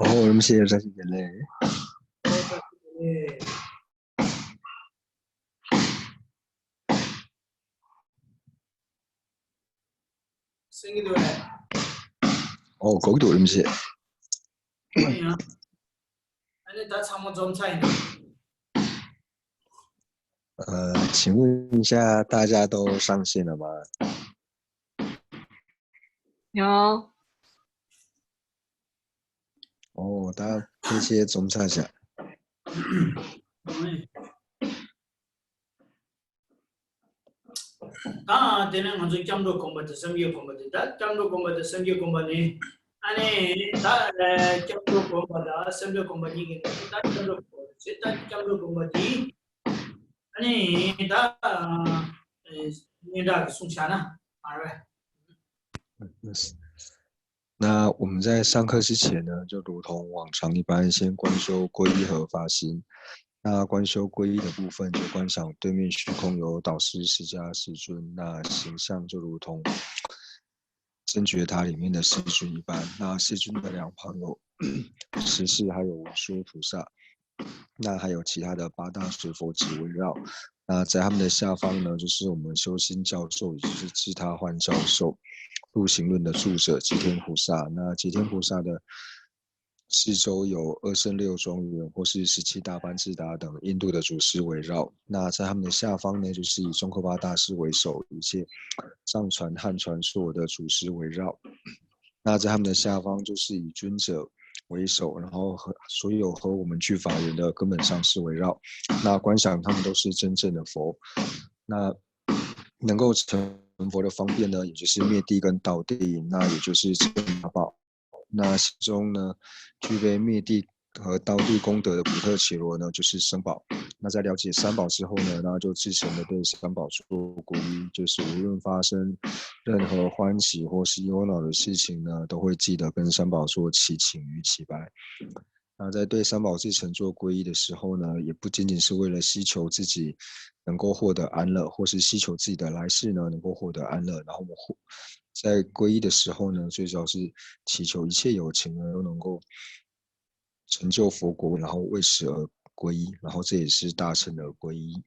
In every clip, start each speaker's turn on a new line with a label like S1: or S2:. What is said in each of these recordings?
S1: مسير جاتي قال لي
S2: 생기도래.
S1: 거기도 음식.
S2: 아니야. 아니 다 참고 좀 차이네.
S1: 请问一下，大家都上线了吗？
S3: 有，
S1: 大家这些中差下，
S2: 다 되는 먼저 점도 공부도 생겨 공부도 다 점도 공부도 생겨 공부니 아니 다 점도 공부다 생겨 공부니 다 점도 공부 진짜 점도 공부지 아니 다你的送钱呢？啊喂，
S1: 那我们在上课之前呢，就如同往常一般，先观修皈依和发心。那观修皈依的部分，就观想对面虚空有导师释迦世尊，那形象就如同真觉塔里面的世尊一般。那世尊的两旁有十世，还有文殊菩萨，那还有其他的八大水佛子围绕。那在他们的下方呢，就是我们修心教授，也就是智他幻教授。入行论的著者吉天菩萨，那吉天菩萨的四周有二圣六庄严或是17大班智达等印度的祖师围绕。那在他们的下方呢，就是以宗喀巴大师为首，一切藏传汉传所有的祖师围绕。那在他们的下方就是以尊者为首，然后所有和我们具法缘的根本上师围绕。那观想他们都是真正的佛。那能够成佛的方便呢，也就是灭地跟道地，那也就是正法宝。那其中呢，具备灭地和道地功德的普特伽罗呢，就是僧宝。那在了解三宝之后呢，那就自诚的对三宝做皈依，就是无论发生任何欢喜或是忧恼的事情呢，都会记得跟三宝做祈请与祈拜。那在对三宝自诚做皈依的时候呢，也不仅仅是为了希求自己能够获得安乐，或是希求自己的来世呢能够获得安乐。然后我们在皈依的时候呢，最主要是祈求一切有情呢都能够成就佛国，然后为此而皈依，然后这也是大乘的皈依。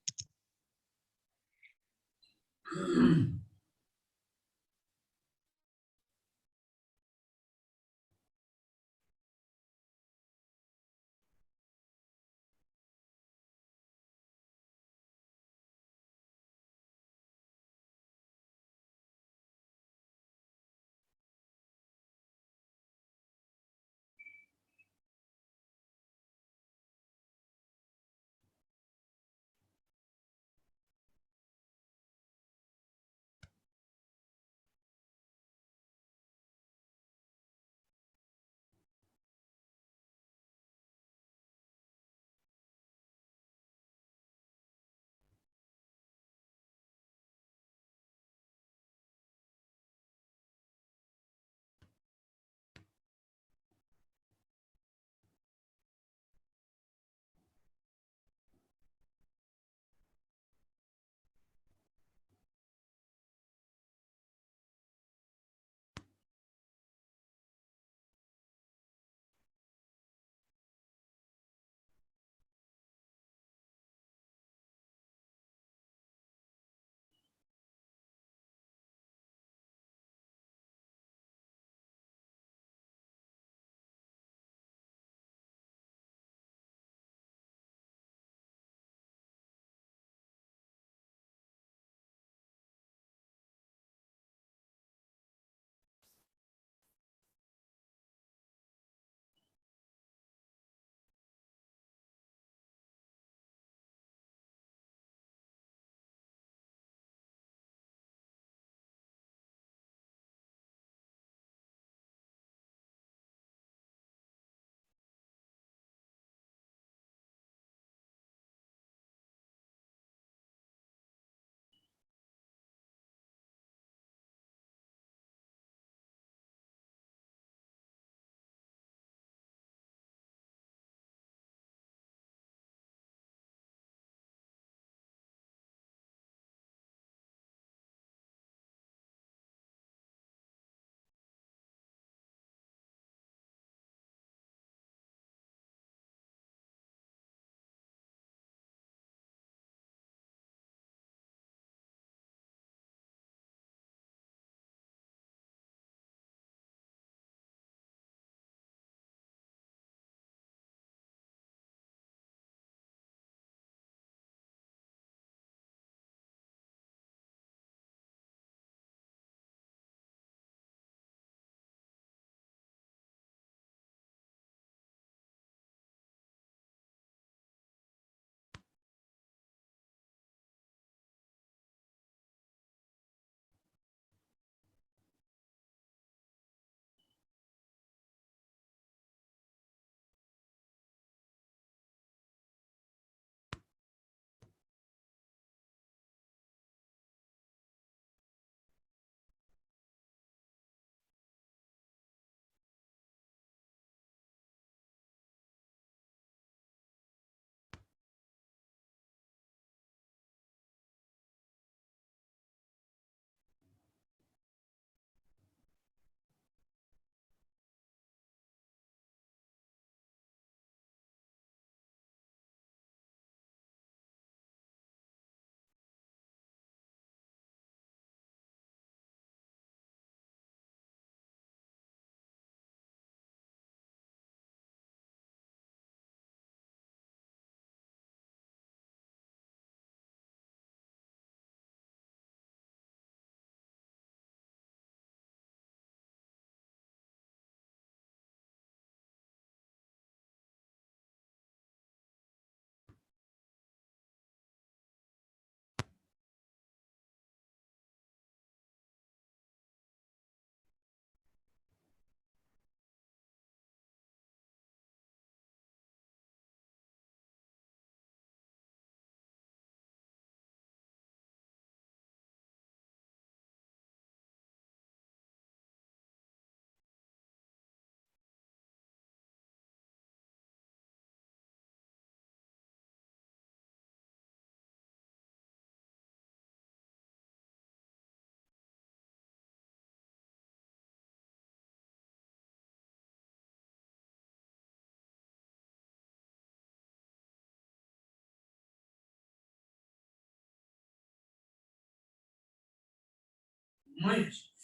S2: 뭐지?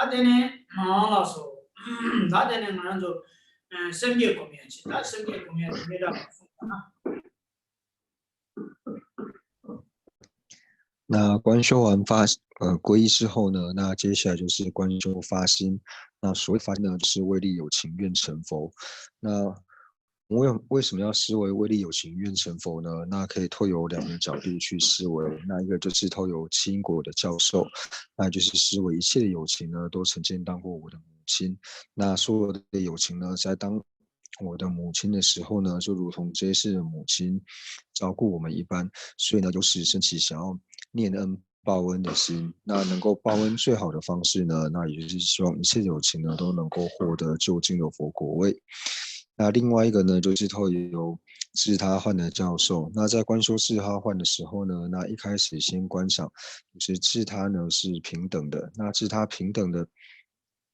S2: 다되네 나와서 다되네 나도 생계 공연지 다 생계 공연이라
S1: 那观修完皈依之后呢，那接下来就是观修发心。那所谓发心呢，就是为利有情愿成佛。那为什么要思维为利有情愿成佛呢？那可以透由两个角度去思维。那一个就是透由七因果的教授，那就是思维一切的有情呢，都曾经当过我的母亲。那所有的有情呢，在当我的母亲的时候呢，就如同这世的母亲照顾我们一般，所以呢，就使升起想要念恩报恩的心。那能够报恩最好的方式呢，那也就是希望一切有情呢都能够获得就近的佛果位。那另外一个呢，就是透由自他换的教授。那在观修自他换的时候呢，那一开始先观想，就是自他呢是平等的。那自他平等的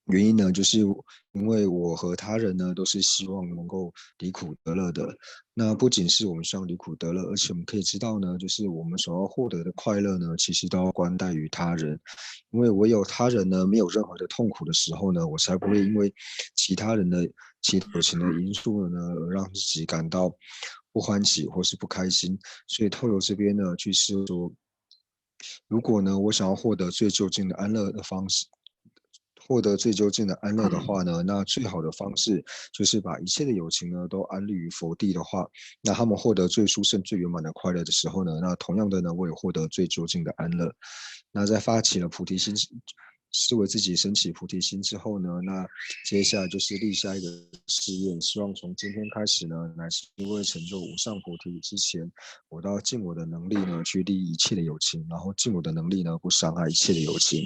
S1: 原因呢，就是因为我和他人呢都是希望能够离苦得乐的。那不仅是我们希望离苦得乐，而且我们可以知道呢，就是我们所要获得的快乐呢，其实都要关待于他人。因为唯有他人呢没有任何的痛苦的时候呢，我才不会因为其他人的其友情的因素呢，而让自己感到不欢喜或是不开心。所以透由这边呢，去说，如果呢我想要获得最就近的安乐的方式。获得最究竟的安乐的话呢，那最好的方式就是把一切的有情呢都安立于佛地的话，那他们获得最殊胜、最圆满的快乐的时候呢，那同样的呢，我也获得最究竟的安乐。那在发起了菩提心，视为自己升起菩提心之后呢，那接下来就是立下一个誓愿，希望从今天开始呢，乃是为成就无上菩提之前，我都要尽我的能力呢去利益一切的有情，然后尽我的能力呢不伤害一切的有情。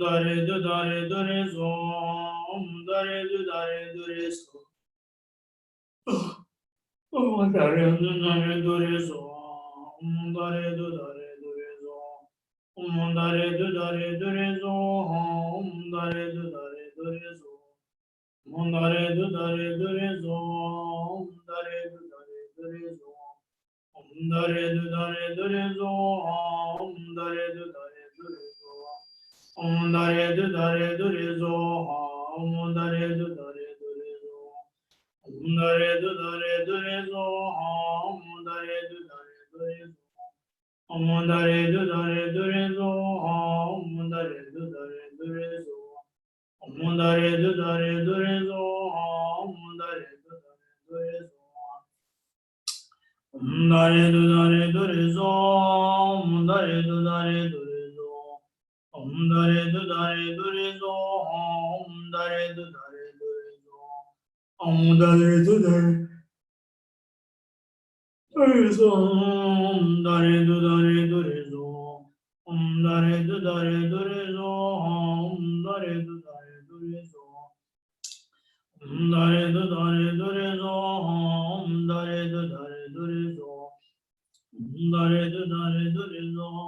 S2: dare du dare dure so, dare du dare dure so. Dare du dare dure so, dare du dare dure so. Dare du dare dure so, dare du dare dure so. Dare du dare dure so, dare du dare dure so. Dare du dare dure so, dare du dare dure so. Dare du dare dure so, dare du dare dure so. Dare du dare dure so, dare du dare dure so. Dare du dare dure so, dare du dare dure so. Dare du dare dure so, dare du dare dure so. Dare du dare dure so, dare du dare dure so. Dare du dare dure so, dare du dare dure so. Dare du dare dure so, dare du dare dure so. Dare du dare dure so, dare du dare dure so. Dare du dare dure so, dare du dare dure so. Dare du dare dure so,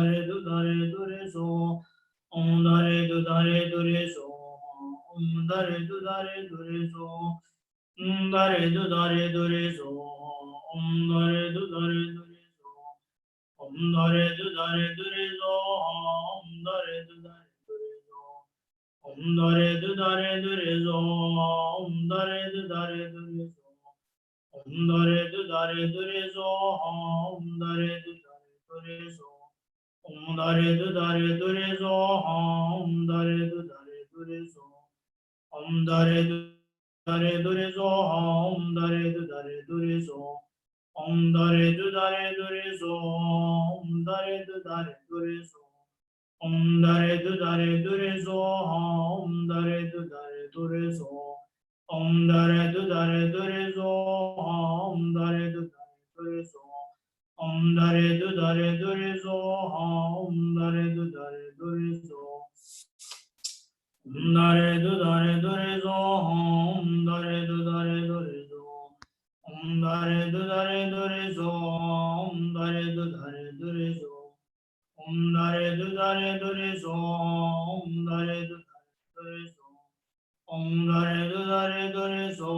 S2: dare du dare dure so. Dare du dare dure so, dare du dare dure so. Dare du dare dure so, dare du dare dure so. Dare du dare dure so. Dare du dare dure so, dare du dare dure so. Dare du dare dure so, dare du dare dure so. Dare du dare dure so, dare du dare dure so. Dare du dare dure so, dare du dare dure so. Dare du dare dure so, dare du dare dure so. Dare du dare dure so, dare du dare dure so. Dare du dare dure so, dare du dare dure so. Dare du dare dure so, dare du dare dure so. Dare du dare dure so, dare du dare dure so. Dare du dare dure so, dare du dare dure so. Dare du dare dure so, dare du dare dure so. Dare du dare dure so, dare du dare dure so. Dare du dare dure so,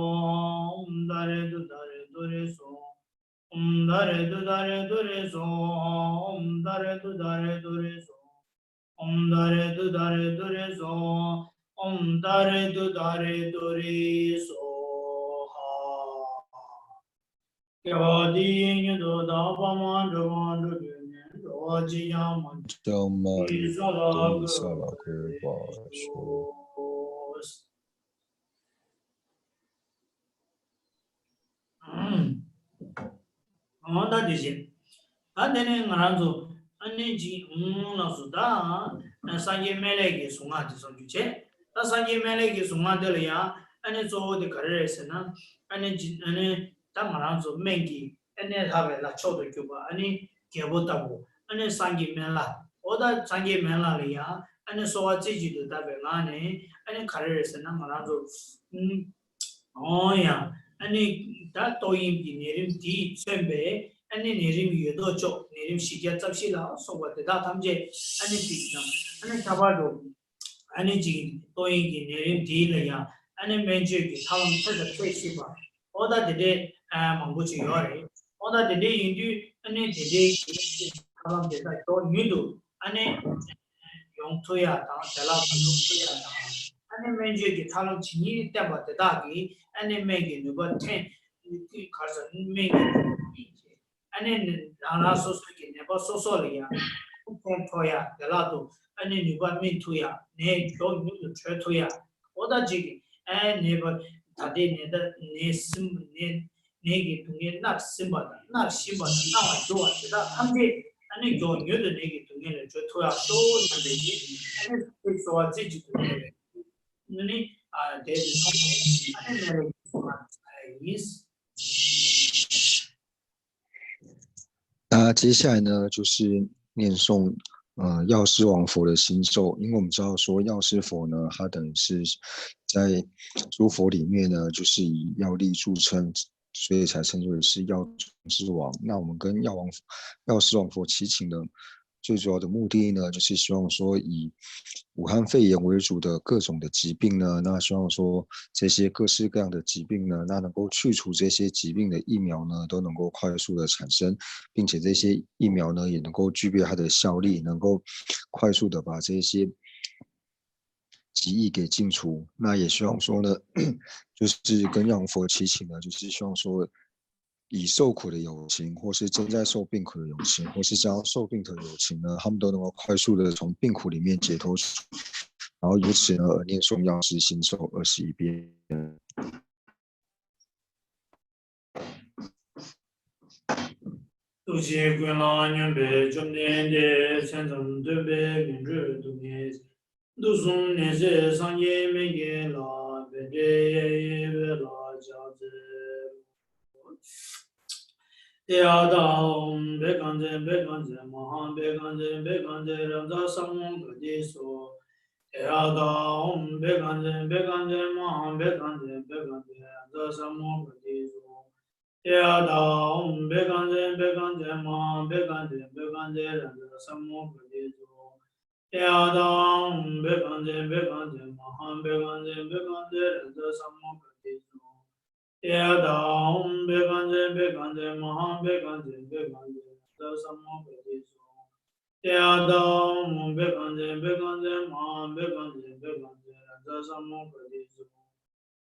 S2: dare du dare dure so. Dare du dare dure so, dare du dare dure so. Dare du dare dure so, dare du dare dure so. Yadi do da pa ma do do do ji ya ma
S1: 叫曼
S2: 伊萨拉
S1: 德伊萨拉
S2: 格
S1: 格巴说。
S2: 那就行。那俺就俺那几老师da，那三姐妹来给送啊，就送去吃。那三姐妹来给送啊的了呀，俺那做的可热是呢，俺那当俺做面的，俺那他们那炒的就把俺那给不到我，俺那三姐妹啦，我的三姐妹啦了呀，俺那说自己的代表俺呢，俺那可热是呢，俺做哦呀。Ani da toyim di nerim di sembe ani nerim yedo chok nerim shigya tapsi la soba de da tamje ani tikna ani tabado ani ji toyim di nerim di la ya ani menje ki thalam thada thesi ba oda de manguchi yore oda de yindu ani de thalam de da to nidu ani yong toya ta dala toya ta ani menje ki thalam chini taba de da ki and make it about 10 cars and make it and then Rana so never so sorry toya the lato and then you got me to ya ne don't you to to ya oda jig and never tade ne da ne sim ne negi to ne not simba not simba now do it that I'm and then go you the negi to ne to ya so and it's so a digital Nani is
S1: 那接下来呢，就是念诵药师王佛的心咒，因为我们知道说药师佛呢，它等于是在诸佛里面呢，就是以药力著称，所以才称之为是药中之王。那我们跟药师王佛祈请的最主要的目的呢，就是希望说以武汉肺炎为主的各种的疾病呢，那希望说这些各式各样的疾病呢，那能够去除这些疾病的疫苗呢，都能够快速的产生，并且这些疫苗呢，也能够具备它的效力，能够快速的把这些疾疫给尽除。那也希望说呢，就是跟药王佛祈请呢，就是希望说，以受苦的有情，或是正在受病苦的有情，或是将要受病的有情呢，他们都能够快速的从病苦里面解脱出，然后由此呢而念诵药师心咒21遍。
S2: 都是归纳原本中年的三种对别民主东西，都从那些商业没给了，别的也为了价值。第二道别干这别干这，马上别干这别干这，让他上网个的说。第二道别干这别干这，马上别干这别干这，让他上网个的说。第二道别干这别干这，马上别干这别干这，让他上网个的说。第二道别干这别干这，马上别干这别干这，让他上网个的说。第二道别干这别干这，马上别干这别干这，这什么别的说。第二道别干这别干这，马上别干这别干这，这什么别的说。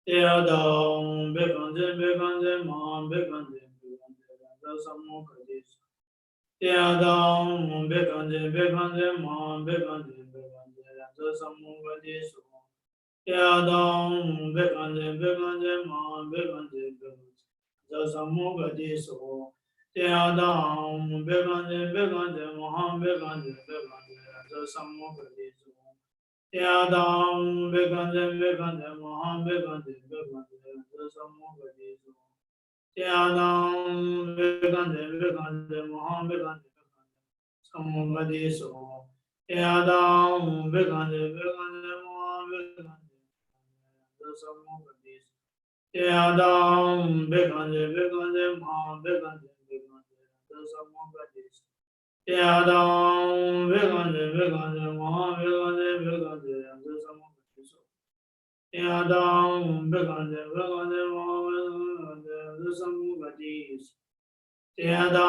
S2: 第二道别干这别干这，马上别干这别干这，这什么别的说。第二道别干这别干这，马上别干这别干这，这什么别的说。第二道别干这别干这，马上别干这别干这，这什么个的说。第二道别干这别干这，马上别干这别干这，这什么个的说。第二道别干这别干这，马上别干这别干这，这什么个的说。第二道别干这别干这，马上别干这别干这，什么个的说。第二道别干这别干这，马上别干这。这什么个的说。第二道别干这别干这，马上别干这别干这，这什么个的说。第二道别干这别干这，马上别干这别干这，这什么个的说。第二道别干这别干这，马上别干这这什么个的说。第二道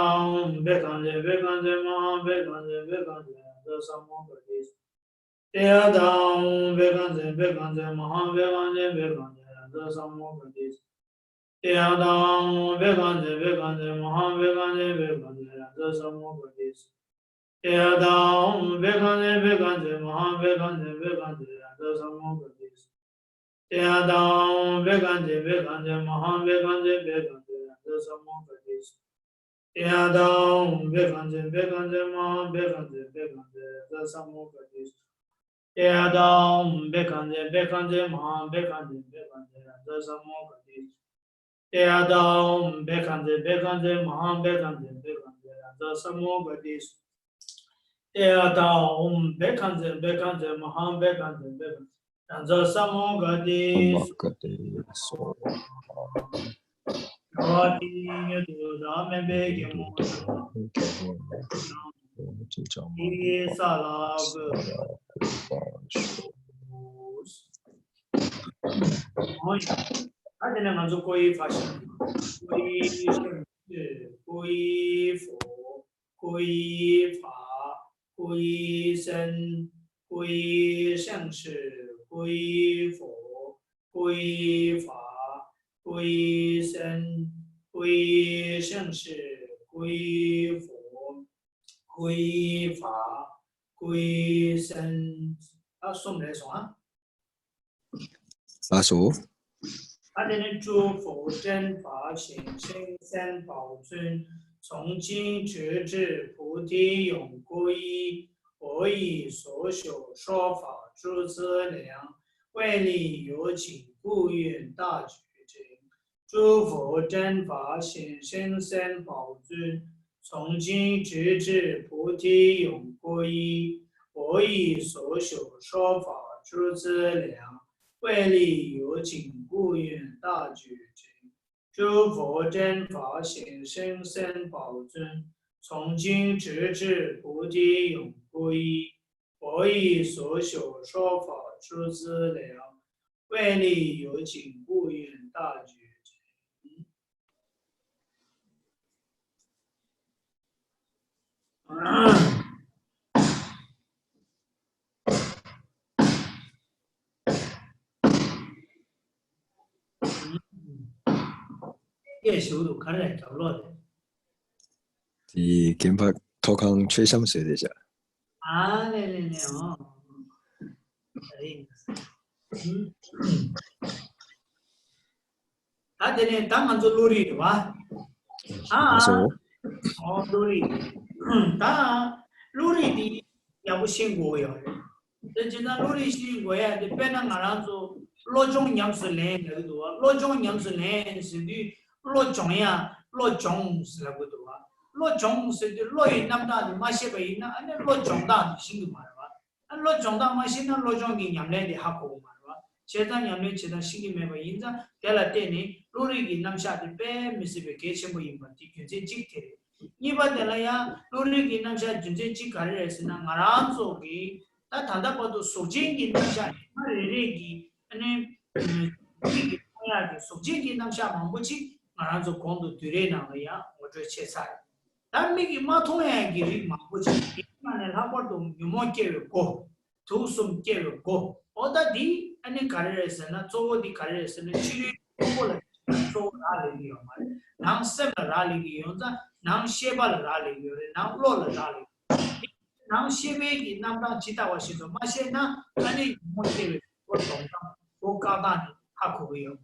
S2: 别干这别干这，马上别干这别干这，这什么个的说。第二道别干这别干这，马上别干这别干这，这什么个的说。第二道别干这别干这，马上别干这别干这，这什么个的说。第二道别干这别干这，马上别干这别干这，这什么个的说。第二道别干这别干这，马上别干这别干这，这什么个的说。第二道别干这别干这，马上别干这别干这，这什么个的说。第二道别干这别干这，马上别干这别干这，这什么个的说。第二道别干这别干这，马上别干这别干这，这什么个的说。第二道别干这别干这，马上别干这别干这，这什么个的说。我听也都咱们别给我伊萨拉个，他这两个就归发生，归生智，归佛，归法，归身，归圣智，归佛，归法。归身，归圣智，归佛，归法，归身。啊，说没说啊？
S1: 阿叔，
S2: 他的诸佛真法行深三宝尊，从今直至菩提永归依。我以所修说法诸资粮，为利有情，故愿大举。诸佛真法显深三宝尊，从今直至菩提永不一。我以所修说法诸资粮，为利有紧固愿大觉真。诸佛真法显生生宝尊，从今直至菩提永不一。我以所修说法诸资粮，为利有紧固愿大觉真。叶修都看来着落的。
S1: 第金发托康최상세 되자。
S2: 啊，对哦，他这里当然做努力的吧？努力，他努力的也不辛苦呀。这今天努力辛苦呀，这别人俺让做老中样式来那个多，老中样式来是的老中呀，老中是那个多。老中是的，老人那么大的马些个人那，那老中大的辛苦嘛是吧？那老中大嘛，现在老中的娘来的还苦嘛是吧？现在娘来现在心里面个人家，给了对呢，老人给那么下的白没事别给钱不用嘛，的就这几天。你把得了呀，老人给那么下就这几个人是那俺让做给，那谈到不都手机给那么下，那人给，你给他呀，手机给那么下忙不起，俺让做光都对嘞那个呀，我这切菜。但每个马桶呀，给你马不起，那呢，他把都有么节约过，图什节约过，我到底安尼干的是呢，做的干的是呢，去过了做哪里有嘛？能生了哪里有的，能写吧了哪里有的，能落了哪里，能写没的，能当其他我写的，嘛写呢，安尼么节约，我懂的，我搞大的，他可以有嘛？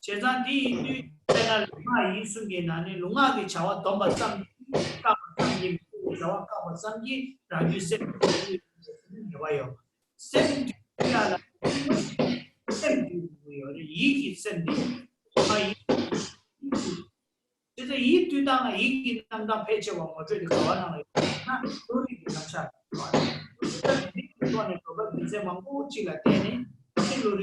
S2: 现在第一句在那龙啊艺术的那里，龙啊的桥啊，多么脏。搞生意，搞生意，然后生意也会有，生意下来，生意有的一级生意，就是一对当了，一级当配置我这里搞完了，那都是当下，这你说的这个比赛忙不起来，对呢，这个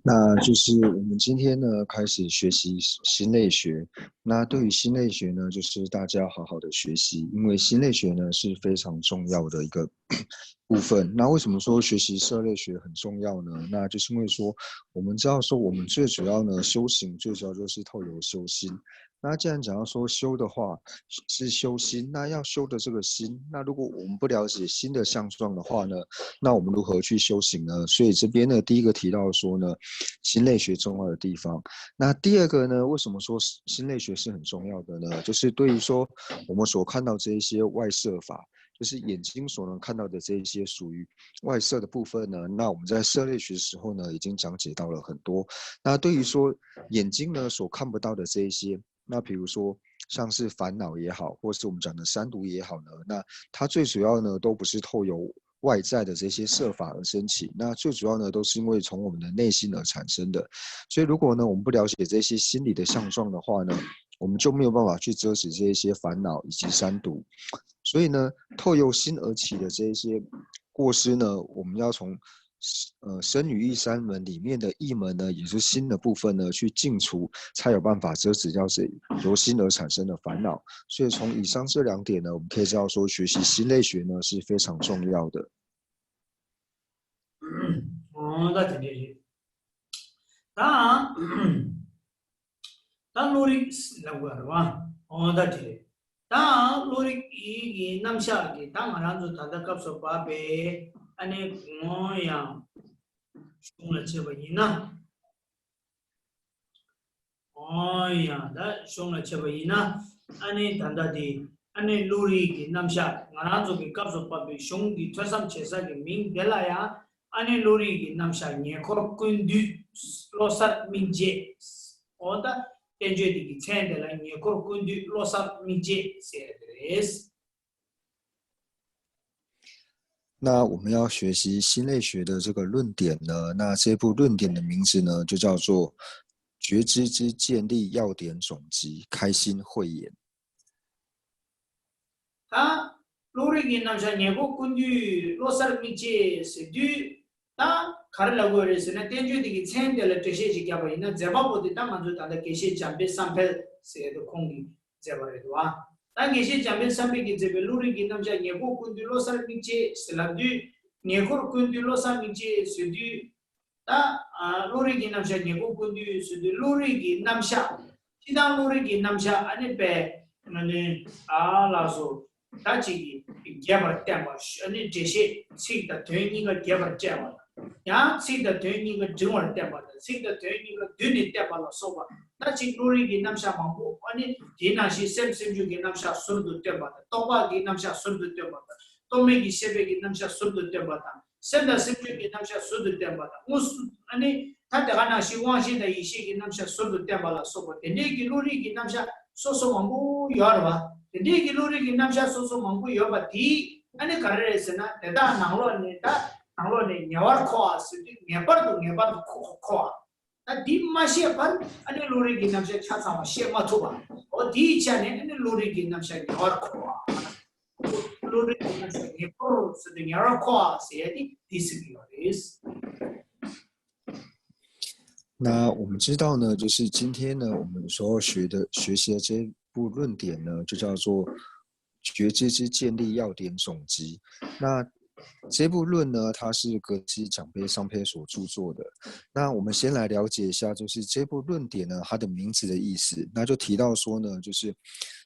S1: 那就是我们今天呢开始学习心类学。那对于心类学呢，就是大家好好的学习，因为心类学呢是非常重要的一个部分。那为什么说学习色类学很重要呢？那就是因为说我们知道说我们最主要呢修行最主要就是透由修心。那既然讲到说修的话是修心，那要修的这个心，那如果我们不了解心的相状的话呢，那我们如何去修行呢？所以这边呢，第一个提到说呢，心类学重要的地方。那第二个呢，为什么说心类学是很重要的呢？就是对于说我们所看到这一些外色法，就是眼睛所能看到的这一些属于外色的部分呢，那我们在色类学的时候呢，已经讲解到了很多。那对于说眼睛呢所看不到的这一些，那比如说像是烦恼也好，或是我们讲的三毒也好呢，那它最主要呢都不是透由外在的这些色法而升起，那最主要呢都是因为从我们的内心而产生的。所以如果呢我们不了解这些心理的相状的话呢，我们就没有办法去遮止这一些烦恼以及三毒。所以呢，透由心而起的这一些过失呢，我们要从身语意三门里面的意门呢，也是心的部分呢，去净除，才有办法遮止掉这由心而产生的烦恼。所以从以上这两点呢，我们可以知道说，学习心类学呢是非常重要的。
S2: 那真的是，当努力是那个是吧？那真的，努力一那么下的，当俺让做他的搞手把呗。安尼我呀，凶了这个人呐，呀，那凶了这个人呐，安尼谈到的，安尼努力的那么下，我那做的告诉把别凶的，他上切上的命得了呀，安尼努力的那么下，你可根据罗刹命节，我的根据的签的了，你可根据罗刹命节写的是。
S1: 那我们要学习心类学的这个论点呢，那这部论点的名字呢，就叫做觉知之建立要点总集开心慧眼。
S2: 다 로리기 남자 예고 군주 로살 미체 세두 다 가르라고 그래서는 텐주디기 첸델 트셰지 갸바 있는 제바보디 다 만주 다 게시 잠베 삼펠 세도 공기 제바레도아 다 게시 잠베 삼베기 제베 로리기 남자 예고 군주 로살 미체 슬라두 예고 군주 로살 미체 세두 다 로리기 남자 예고 군주 세두 로리기 남샤 시당 로리기 남샤 아니 베 아니 알아서 다지기 개발 때마 아니 제시 시다 되니가 개발 때마 야 시다 되니가 정월 때마 시다 되니가 되니 때마로 소바 다지 로리기 남샤 망고 아니 디나시 셈셈주기 남샤 술도 때마 또바기 남샤 술도 때마 또메기 세베기 남샤 술도 때마 셈다 셈주기 남샤 술도 때마 무스 아니 다다가나 시와시다 이시기 남샤 술도 때마라 소바 데니기 로리기 남샤 소소 망고 여러봐 Jadi kilori kinamsha soso mangku yoba di ane karresena teda nanglo ne nyawar khoa sidi ngebar khoa ta di mashe par ane lori kinamsha chacha ma shema thoba o di chane ane lori kinamsha nyawar khoa lori kinamsha ngebar sidi nyawar khoa sedi disabilities
S1: 那我们知道呢，就是今天呢，我们所要学习的这部论点呢，就叫做觉知之建立要点总集。那这部论呢，它是格西奖杯上篇所著作的。那我们先来了解一下，就是这部论点呢，它的名字的意思。那就提到说呢，就是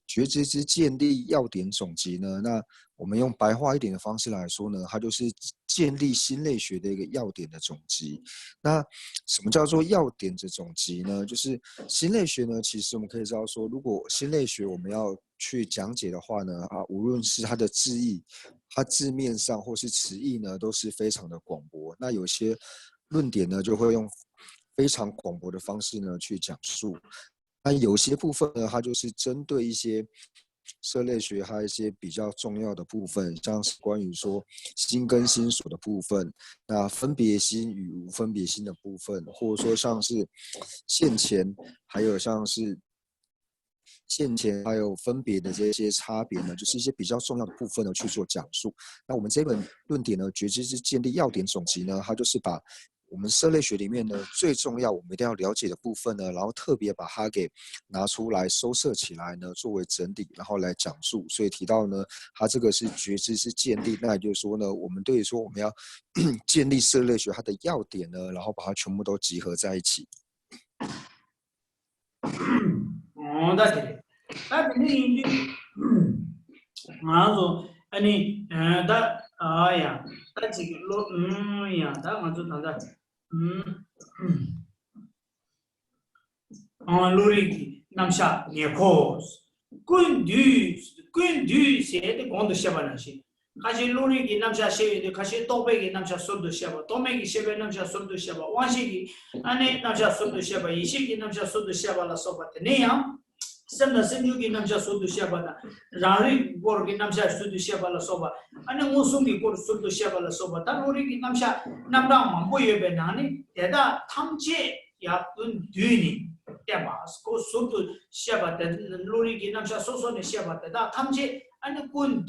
S1: 觉知之建立要点总集呢，那我们用白话一点的方式来说呢，它就是建立心类学的一个要点的总集。那什么叫做要点的总集呢？就是心类学呢，其实我们可以知道说，如果心类学我们要去讲解的话呢，无论是它的字义、它字面上或是词义呢，都是非常的广博。那有些论点呢，就会用非常广博的方式呢去讲述。那有些部分呢，它就是针对一些社类学还有一些比较重要的部分，像是关于说心跟心所的部分，那分别心与无分别心的部分，或者说像是现前，还有像是现前还有分别的这些差别呢，就是一些比较重要的部分呢去做讲述。那我们这本论点呢，觉知之建立要点总集呢，它就是把我们社类学里面呢最重要我们一定要了解的部分呢，然后特别把它给拿出来收摄起来呢，作为整理，然后来讲述。所以提到呢，它这个是觉知是建立，那也就是说呢，我们对于说我们要建立社类学它的要点呢，然后把它全部都集合在一起。
S2: 다 근데 이제 아주 아니 다 아야 다 지금 야 다 먼저 나다 로리기 남샤 니코스 군두 세데 공도 샤바나시 가시 로리기 남샤 셰데 가시 또베기 남샤 손도 샤바 또메기 셰베 남샤 손도 샤바 와시기 아니 남샤 손도 샤바 이시기 남샤 손도 샤바라 소바테네야 Semna Senyuki Namsha Sudu Shabana, Rari Borgi Namsha Sudu Shabala Soba, and Musungi Kor Sudu Shabala Soba, Tanuriki Namsha Namda Mamboye Benani, Teda Tamche Yapun Duni, Tabas, Ko Sudu Shabat, Luriki Namsha Soso Shabat, Tamche, and Kun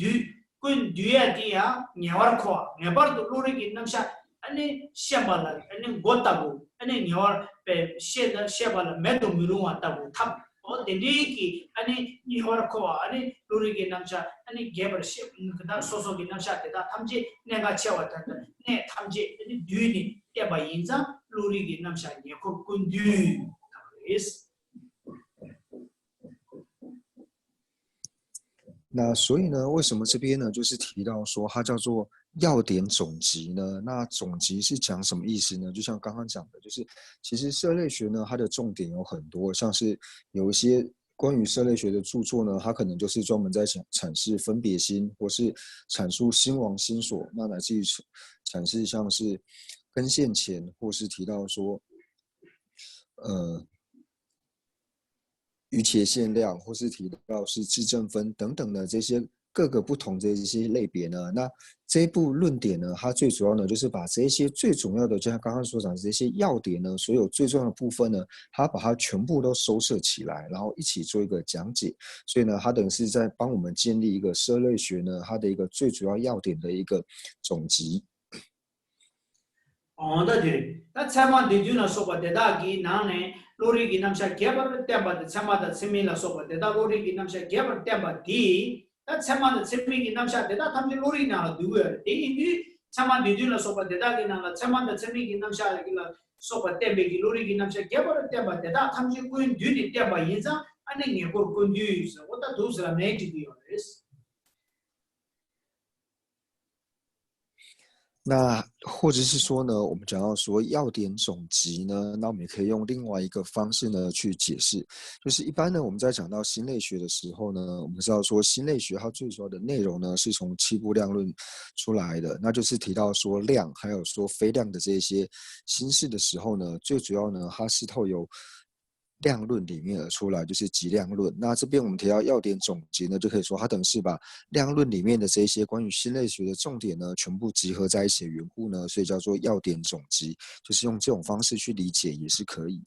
S2: Duatia, Nyawarko, Nabardo Luriki Namsha, and Shabala, and Gotabu, and Nyawar Sheda Shabala, Medo Muruma Tabu Tap. Dendiki, any Yorko, any Lurigi Namsha, any Gaber ship, Soso Namsha, Tamji, Negachawa, Ne Tamji, any Duni, Ebainza, Lurigi Namsha, Yakundu is.
S1: 那所以呢，为什么这边呢，就是提到说它叫做要点总集呢？那总集是讲什么意思呢？就像刚刚讲的，就是其实社类学呢，它的重点有很多，像是有一些关于社类学的著作呢，它可能就是专门在阐释分别心，或是阐述心王心所，那乃至于阐释像是根线前，或是提到说，余且限量，或是提到是质正分等等的这些各个不同的一些类别呢，那这一部论点呢，它最主要呢就是把这一些最重要的，就像刚刚所讲的这些要点呢，所有最重要的部分呢，它把它全部都收摄起来，然后一起做一个讲解。所以呢，它等于是在帮我们建立一个社类学呢，它的一个最主要要点的一个总集。
S2: 对，那参嘛对就那说吧，对大给哪呢？lori ki namsha gebar temba de chama da semi la so de da lori ki namsha gebar temba di da chama da semi ki namsha de da thamje lori na la du ya de indi chama de ju la so de da ki na la chama da semi ki namsha ki la so tembe ki lori ki namsha gebar temba de da thamje kuin du ni temba yinza ane nge ko kun du so what da those are made to be honest。
S1: 那或者是说呢，我们讲到说要点总集呢，那我们也可以用另外一个方式呢去解释，就是一般呢我们在讲到心类学的时候呢，我们知道说心类学它最主要的内容呢是从七步量论出来的，那就是提到说量还有说非量的这些心事的时候呢，最主要呢它是透由量论里面而出来，就是极量论。那这边我们提到要点总结呢，就可以说它等于是把量论里面的这些关于心类学的重点呢，全部集合在一起的缘故呢，所以叫做要点总集，就是用这种方式去理解也是可以。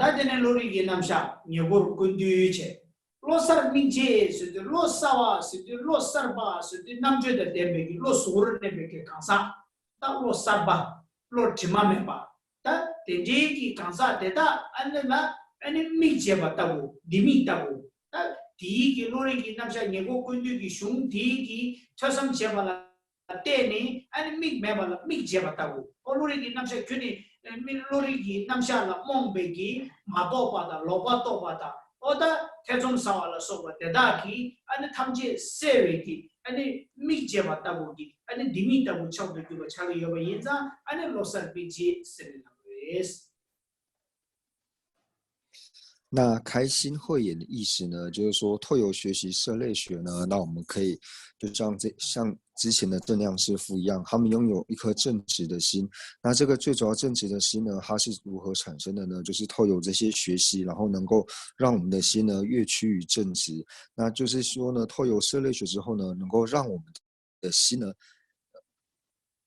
S2: 大家呢，罗里给南下，你我跟对去，罗萨明切是的，罗萨瓦是的，罗萨巴是的，南觉的点别个，罗苏尔那边个干啥？但罗萨巴，罗提马没吧？但这个干啥？这他安那嘛，安那明切吧，大不，里面大不，但第一个罗里给南下，你我跟对个兄弟个，车上切吧了，点呢，安那明白吧了，明切吧大不，我罗里给南下决定。lori ki namsha la mombe ki mato pada loba to pada oda thejom sawala soba teda ki ane thamje sewe ki ane mikje bata bogi ane dimita bu chawde ki chali yoba yinza ane losar biji semina es。
S1: 那开心慧眼的意思呢，就是说透由学习社类学呢，那我们可以就像之前的正量师傅一样，他们拥有一颗正直的心。那这个最主要正直的心呢，它是如何产生的呢？就是透由这些学习，然后能够让我们的心呢越趋于正直。那就是说呢，透由社类学之后呢，能够让我们的心呢。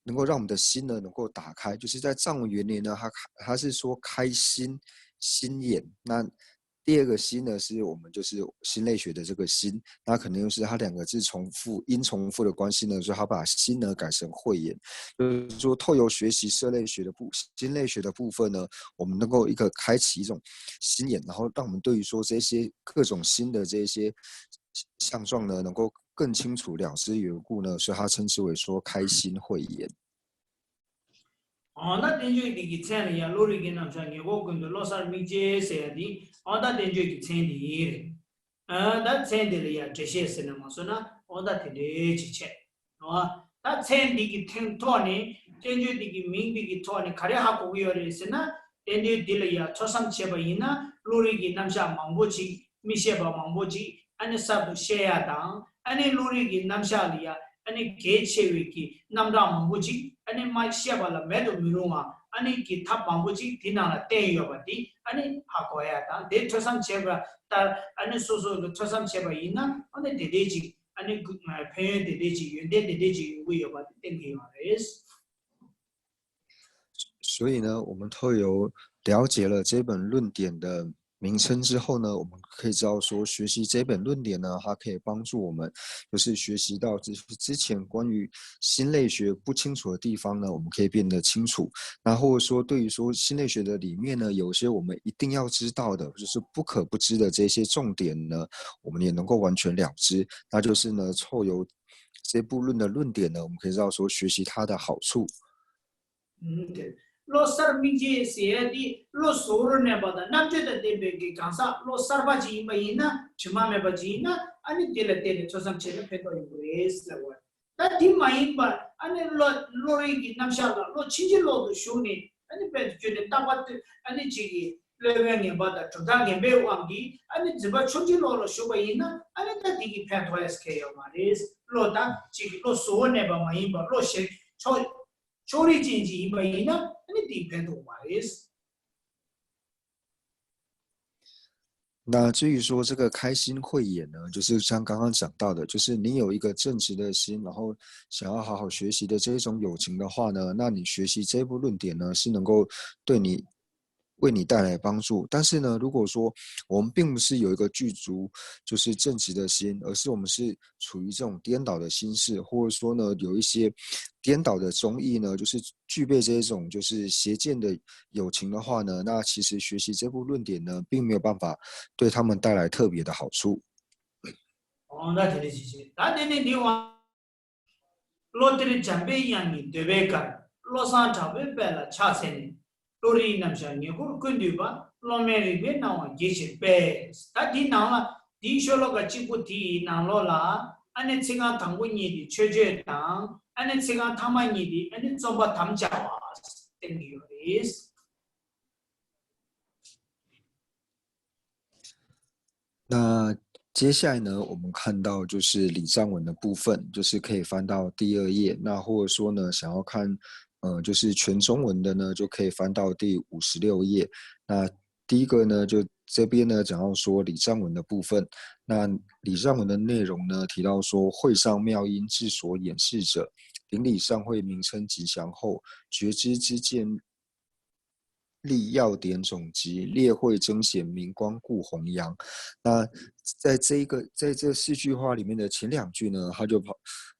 S1: 能够让我们的心呢能够打开，就是在藏文原理呢，它是说开心眼。那第二个心呢，是我们就是心类学的这个心，那可能又是它两个字音重复的关系呢，所以它把心呢改成慧眼，就是说透由学习心类学的部分呢，我们能够一个开启一种心眼，然后让我们对于说这些各种新的这些相状呢，能够更清楚了知缘故呢，所以它称之为说开心慧眼。
S2: 那点就一个钱了呀，罗里给南上，我跟着老三没接谁的，那点就一个钱的，那钱的了呀，这些是那么说呢，那点的去钱，那钱的个听托呢，点就这个名的个托呢，看下个月的是呢，点就的了呀，初三七八一呢，罗里给南上忙不起，没些吧忙不起，俺啥不写呀当，俺罗里给南下的呀。ane ke chewe ki namda mambuji ane mai siaba la medo miruma ane ki thap mambuji dinala te yobati ane hakoya ta de thosam cheba ta ane soso lo thosam cheba ina ane dedeji ane phe dedeji yende dedeji yugo yobati tengi yores。
S1: 所以呢，我们透由了解了这本论点的名称之后呢，我们可以知道说，学习这本论点呢，它可以帮助我们，就是学习到之前关于心类学不清楚的地方呢，我们可以变得清楚。那或者说，对于说心类学的里面呢，有些我们一定要知道的，就是不可不知的这些重点呢，我们也能够完全了知。那就是呢，透由这部论的论点呢，我们可以知道说，学习它的好处。
S2: 对。lo sarminje siedi lo soro ne bada namje da debe ge kansa lo sarba ji mai na chima me baji na ani tele chosam chele pe to res la wa ta di mai ba ani lo ri gi namsha lo chinji lo do shuni ani pe jene tabat ani ji le wen bada choda ge be wang gi ani jiba chunji lo shuba ina ani ta di gi pe to es ke yo ma res lo da ji lo so ne ba mai ba lo she chori jinji mai na
S1: 那至于说这个开心慧眼呢，就是像刚刚讲到的，就是你有一个正直的心，然后想要好好学习的这一种友情的话呢，那你学习这部论点呢，是能够为你带来帮助。但是呢，如果说我们并不是有一个具足就是正直的心，而是我们是处于这种颠倒的心事，或者说呢有一些颠倒的中意呢，就是具备这种就是邪见的友情的话呢，那其实学习这部论点呢，并没有办法对他们带来特别的好处。
S2: 那这里是，那你往罗这里准备样你对不对？罗上准备白了，恰些呢，罗里那些你可根据吧，罗美里边那我继续背，但你那了，你说那个几乎提那罗啦，安尼这个唐古你的确当，安尼这个他们你的，安尼怎么他们讲啊？等于是。
S1: 那接下来呢，我们看到就是礼赞文的部分，就是可以翻到第2页。那或者说呢，想要看就是全中文的呢，就可以翻到第56页。那第一个呢，就这边呢讲到说礼赞文的部分。那礼赞文的内容呢，提到说会上妙音之所演示者，邻里上会名称吉祥后，觉知之见立要点总集，列会彰显明光故弘扬。那在这4句话里面的前2句呢，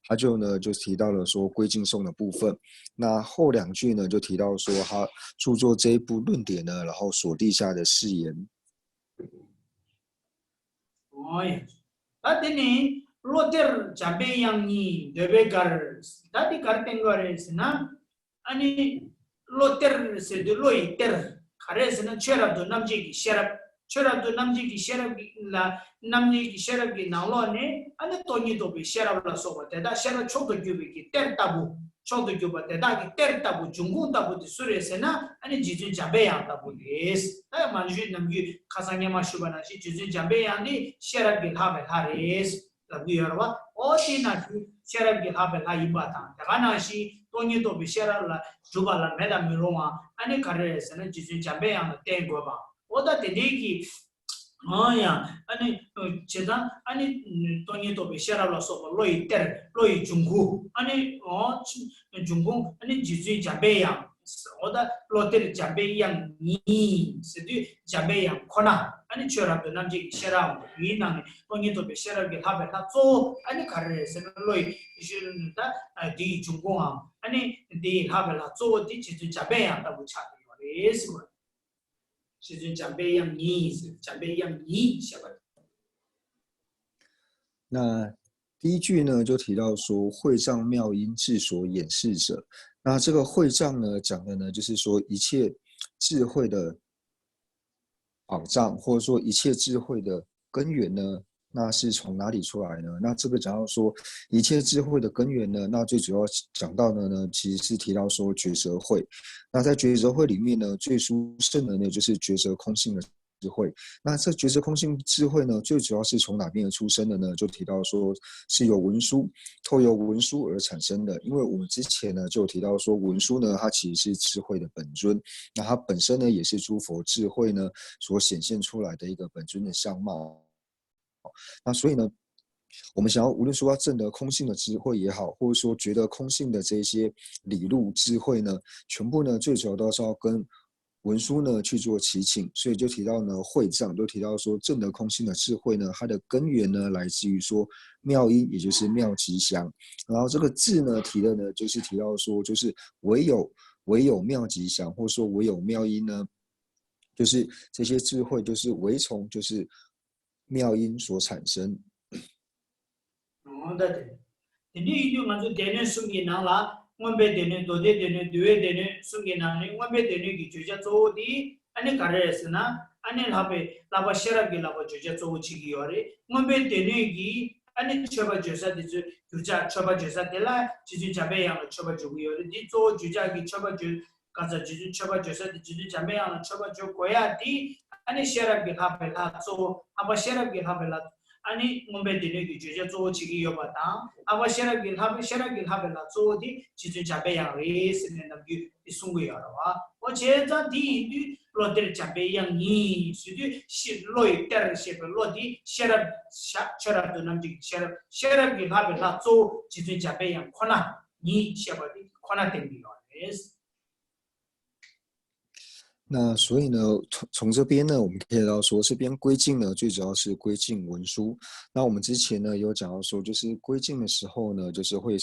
S1: 他就呢就提到了说归敬颂的部分。那后2句呢就提到说他著作这一部论点呢，然后所立下的誓言。
S2: 哦，那你罗德准备样你对不对？那你搞定个人是那，安尼。Loter se de loiter, care se na chera do namji ki sherab la namji ki sherab ki nalo ne ane toni do be sherab la so ba da sherab chok do gyu ki ter tabu chok do gyu ba da ki ter tabu jungu tabu de sure se na ane jiju jabe ya tabu es ta manju namgi khasanya ma shubana ji jiju jabe ya ni sherab ki ha ba hares la gyu yarwa o ti na sherab ki ha ba la ibata da na shi toni do be sherab la Jubala meda miroma, ane carres, and Jisu Jabe and the Tegoba. What that the Diki, oh yeah, ane Cheda, ane Tony to be Sherala so Loi Ter, Loi Jungu, ane oh Jungu, ane Jisu Jabe. Oda Lotter Jabe yang ni, Sedu Jabe yang Kona, ane Chera the Namji Shera, Yinan, Tony to be Shera get Habit, so ane carres, and Loi, shouldn't that di Junguam. 아니 디 하벨라 조디 지주 자베야 다고 차요. 예스 뭐. 지주 자베야 니 자베야 니 샤바.
S1: 那第1句呢就提到说会障妙音智所演示者。那这个会障呢讲的呢就是说一切智慧的宝藏，或者说一切智慧的根源呢，那是从哪里出来呢？那这个讲到说一切智慧的根源呢，那最主要讲到的呢，其实是提到说觉舌慧。那在觉舌慧里面呢，最殊胜的呢，就是觉舌空性的智慧。那这觉舌空性智慧呢，最主要是从哪边而出生的呢？就提到说是由文殊，透由文殊而产生的。因为我们之前呢就提到说，文殊呢，它其实是智慧的本尊，那它本身呢也是诸佛智慧呢所显现出来的一个本尊的相貌。那所以呢，我们想要无论说要证得空性的智慧也好，或者说觉得空性的这些理路智慧呢，全部呢最主要都是要跟文殊呢去做祈请。所以就提到呢会藏，就提到说证得空性的智慧呢，它的根源呢来自于说妙音，也就是妙吉祥。然后这个字呢提的呢就是提到说就是唯有妙吉祥，或者说唯有妙音呢，就是这些智慧就是唯从就是妙音所产生。
S2: 哦，对。你一定按照点点数给拿啦，我别点点多点点点对点点数给拿呢，我别点点给就叫做的，安尼搞的是呢，安尼那边那把写了给那把就叫做起个的，我别点点给，安尼全部就是的就叫全部就是的啦，就是这边样的全部就个的，你做就叫给全部就，刚才就是全部就是的，就是这边样的全部就过呀的，安尼写了给他被他做，那把写了给他被他。아니 몸베드네 기주제 조치기 요바다 아바 셰라길 하벨라 조디 지주 자베야 레스네 남기 이숭고야라와 어제자 디落地准备样你是的是落一点些个落地写了写了都能写了给他给他做就准备样可能你写不的可能定的是。
S1: 那所以呢，从这边呢，我们可以到说，这边规定呢，最主要是规定文书。那我们之前呢有讲到说，就是规定的时候呢，就是会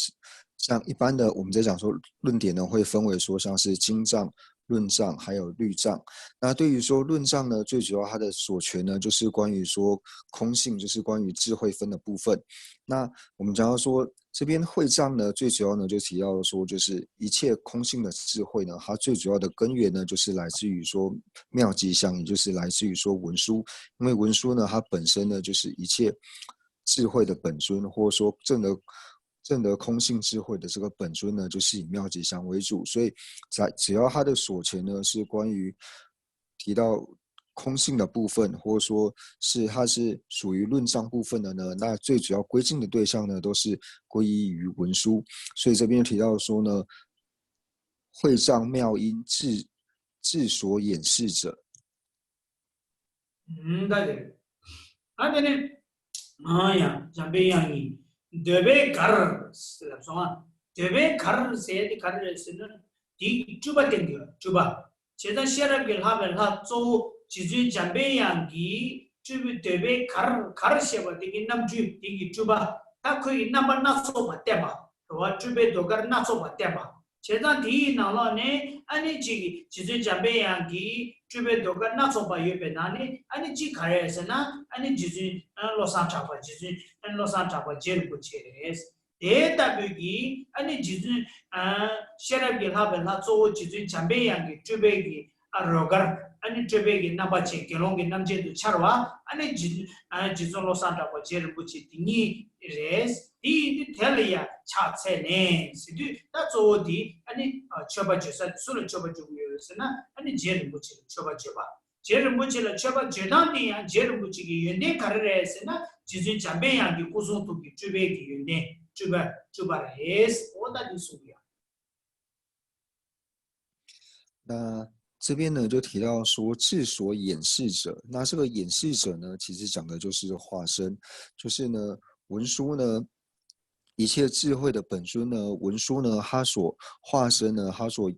S1: 像一般的我们在讲说论点呢，会分为说像是经藏、论藏还有律藏。那对于说论藏呢，最主要它的所权呢，就是关于说空性，就是关于智慧分的部分。那我们讲到说。这边会藏呢，最主要呢就提到说，就是一切空性的智慧呢，它最主要的根源呢，就是来自于说妙吉祥，也就是来自于说文殊。因为文殊呢，它本身呢就是一切智慧的本尊，或者说证得空性智慧的这个本尊呢，就是以妙吉祥为主。所以只要它的所前呢是关于提到空性的部分，或者说是它是属于论藏部分的呢，那最主要归敬的对象呢，都是归依于文殊。所以这边提到说呢，会藏妙音智所演示者。
S2: 对。아니 아야 잠베양이 데베 가르 소마 데베 가르 세디 가르스는 디 주바 땡겨 주바 제가 시라빌 하벨 하조 지주 잠베양기 주비 데베 가르 셔바 디 남주 디 주바 타코이 남바 나소 바테바 와 주베 도가르 나소 바테바 제가 디 나라네 아니 지주 잠베양기 주베 도가 나소바 예베나니 아니 지 가야에서나 아니 지지 로산 잡아 지지 로산 잡아 제일 부채레스 대답이 아니 지지 셔라게 하벨나 조 지지 잠베양기 주베기 로거 아니 주베기 나바체 결혼기 남제도 차와 아니 지지 로산 잡아 제일 부채 딩이 레스 이 텔리아 차체네 시디 다조디 아니 쳐바주사 술을 쳐바주고요스나 아니 제일 부채 쳐바줘봐 제일 부채를 쳐바 제단이야 제일 부채기 연대 가르레스나 지지 잠베양기 고소도기 주베기 연대 주바레스 오다디 소리야
S1: 那这边呢就提到说智所演示者，那这个演示者呢，其实讲的就是化身，就是呢文殊呢。一切智慧的本尊呢，文殊呢，他所化身呢，他所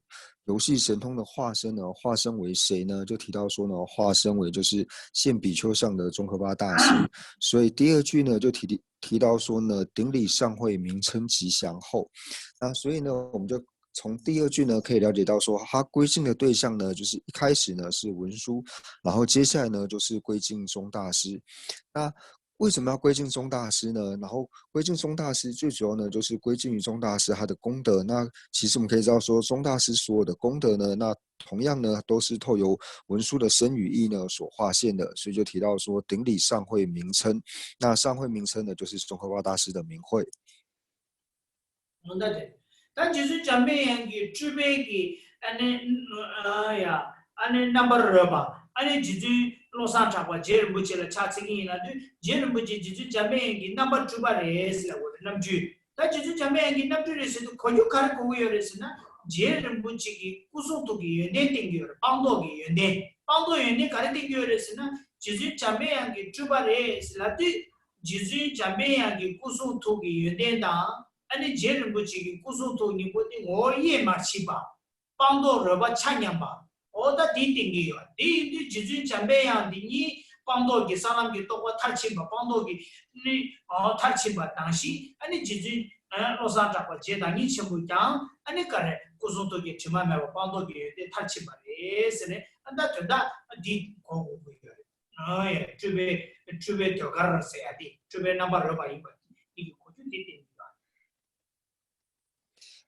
S1: 游戏神通的化身呢，化身为谁呢？就提到说呢，化身为就是现比丘上的宗喀巴大师。所以第二句呢，就提到说呢，顶礼上会名称吉祥后。那所以呢，我们就从第二句呢，可以了解到说，他归敬的对象呢，就是一开始呢是文殊，然后接下来呢就是归敬宗大师。那为什么要归敬宗大师呢？然后归敬宗大师最主要呢，就是归敬于宗大师他的功德。那其实我们可以知道说，宗大师所有的功德呢，那同样呢都是透由文殊的身语意呢所化现的。所以就提到说，顶礼上会名称。那上会名称呢，就是宗喀巴大师的名讳。
S2: 但就是讲咩样嘅主备嘅，안에 number 봐. 아니 지지 로산 잡아 제일 무치라 차칭이나 제일 무치 지지 자매기 number 2바레스라고 남주. 다 지지 자매기 남주에서도 거주카를 고요레스나 제일 무치기 구속도기 연대 땡겨. 방도기 연대. 방도 연대 가르 땡겨레스나 지지 자매기 2바레스라디 지지 자매기 구속도기 연대다. 아니 제일 무치기 구속도기 뭐지 오예 마치바. 방도 러바 찬양바. 오다 디딩이요. 디 지진 잠배양 디니 방도기 사람기 또고 탈침바 방도기 니 탈침바 당시 아니 지진 로산 잡고 제단이 전부장 아니 그래 고소도기 주마메고 방도기 탈침바 레스네 안다 된다 디 고고고요. 예. 주베 저가르세야디. 주베 넘버를 봐 이거. 이게 고주 디딩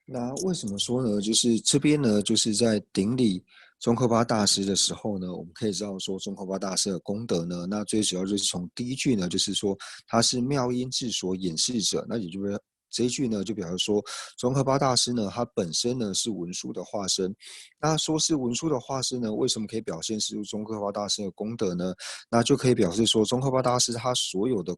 S1: 那为什么说呢？就是这边呢，就是在顶礼宗喀巴大师的时候呢，我们可以知道说宗喀巴大师的功德呢，那最主要就是从第一句呢，就是说他是妙音智所演示者，那也就是这一句呢，就表示说宗喀巴大师呢，他本身呢是文殊的化身。那说是文殊的化身呢，为什么可以表现出宗喀巴大师的功德呢？那就可以表示说宗喀巴大师他所有的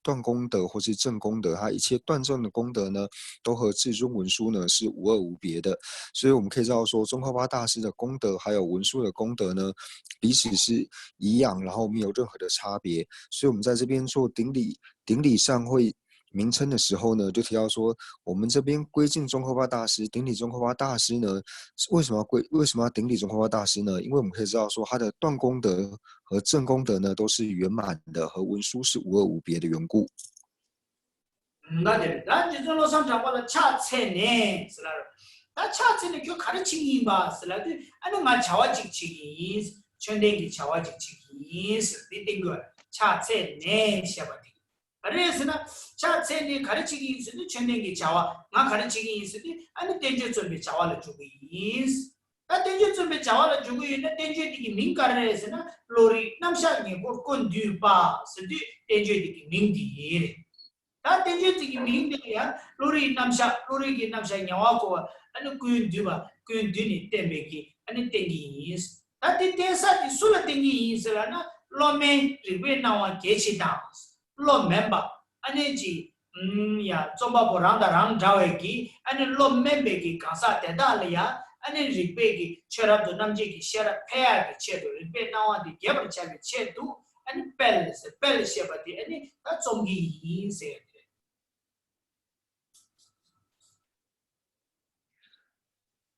S1: 断功德或是正功德，它一切断正的功德呢，都和至尊文殊呢是无二无别的。所以我们可以知道说，宗喀巴大师的功德还有文殊的功德呢，彼此是一样，然后没有任何的差别。所以我们在这边做顶礼善会名称的时候呢，就提到说，我们这边归敬宗喀巴大师，顶礼宗喀巴大师呢，为什么要顶礼宗喀巴大师呢？因为我们可以知道说，他的断功德和正功德呢，都是圆满的，和文殊是无二无别的缘故。
S2: 맞아요. 난 지존로 삼장발라 차체네 슬라. 나 차체네 교 가르치기 봐 슬라도 아니 마 자와직치기 전대기 자와직치기 스리딩거 차체네 샤바디. 그래서나 차체네 가르치기 있으니 전대기 자와 마 가르치기 있으니 아니 땡저 좀비 자와를 주고 있. 나 땡저 좀비 자와를 주고 있는 땡저디기 민가르에서나 로리 남샤니 고콘 듀바 스디 땡저디기 민디. 다 땡겨지기 민들이야 로리 남샤 로리기 남샤 냐와고 아니 ku윤디바 ku윤디니 템베기 아니 땡기스 다 땡사디 술라 땡기스라나 로메 리베 나와 게치다 로 멤버 아니지 야 좀바 보란다랑 자웨기 아니 로 멤베기 가사 대달이야 아니 리베기 셔랍도 남지기 셔랍 페야기 체도 리베 나와디 게버 차기 체도 아니 펠레스 바디 아니 다 좀기 인세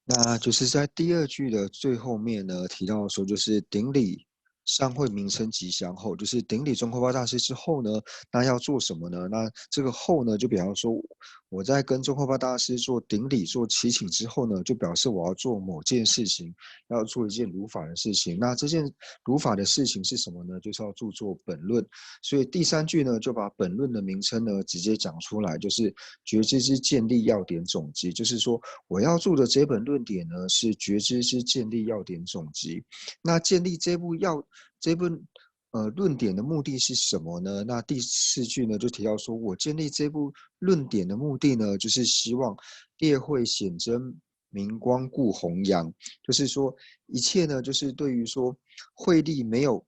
S1: 那就是在第二句的最后面呢，提到说就是顶礼善会名称吉祥后，就是顶礼宗喀巴大师之后呢，那要做什么呢？那这个后呢，就比方说我在跟宗喀巴大师做顶礼、做祈请之后呢，就表示我要做某件事情，要做一件如法的事情。那这件如法的事情是什么呢？就是要著作本论。所以第三句呢，就把本论的名称呢直接讲出来，就是觉知之建立要点总集，就是说我要做的这本论点呢是觉知之建立要点总集。那建立这本论点的目的是什么呢？那第四句呢就提到说，我建立这部论点的目的呢，就是希望列会显真明光故弘扬，就是说一切呢，就是对于说慧力没有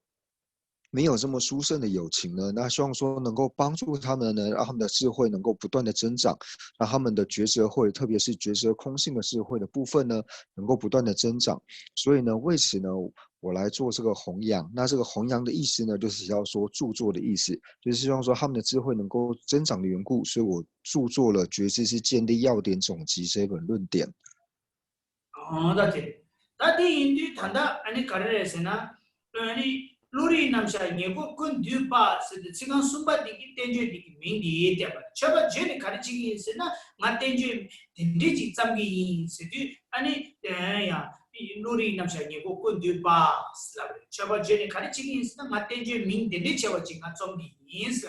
S1: 这么殊胜的友情呢，那希望说能够帮助他们呢，让他们的智慧能够不断的增长，让他们的觉知慧，特别是觉知空性的智慧的部分呢，能够不断的增长。所以呢，为此呢，我来做这个弘扬。那这个弘扬的意思呢，就是要说著作的意思，就是希望说他们的智慧能够增长的缘故，所以我著作了《觉知之建立要点总集》这本论点。
S2: 다디 인디 단다 아니 가르레스나 아니 로리 남샤 녜고 군 듀파 스드 지금 숨바디기 땡제디기 민디 때바 저바 제니 가르치기 있으나 마 땡제 딘디지 짬기 스디 아니 야 로리 남샤 녜고 군 듀파 스라 저바 제니 가르치기 있으나 마 땡제 민 딘디 쳐지 가 좀디 인스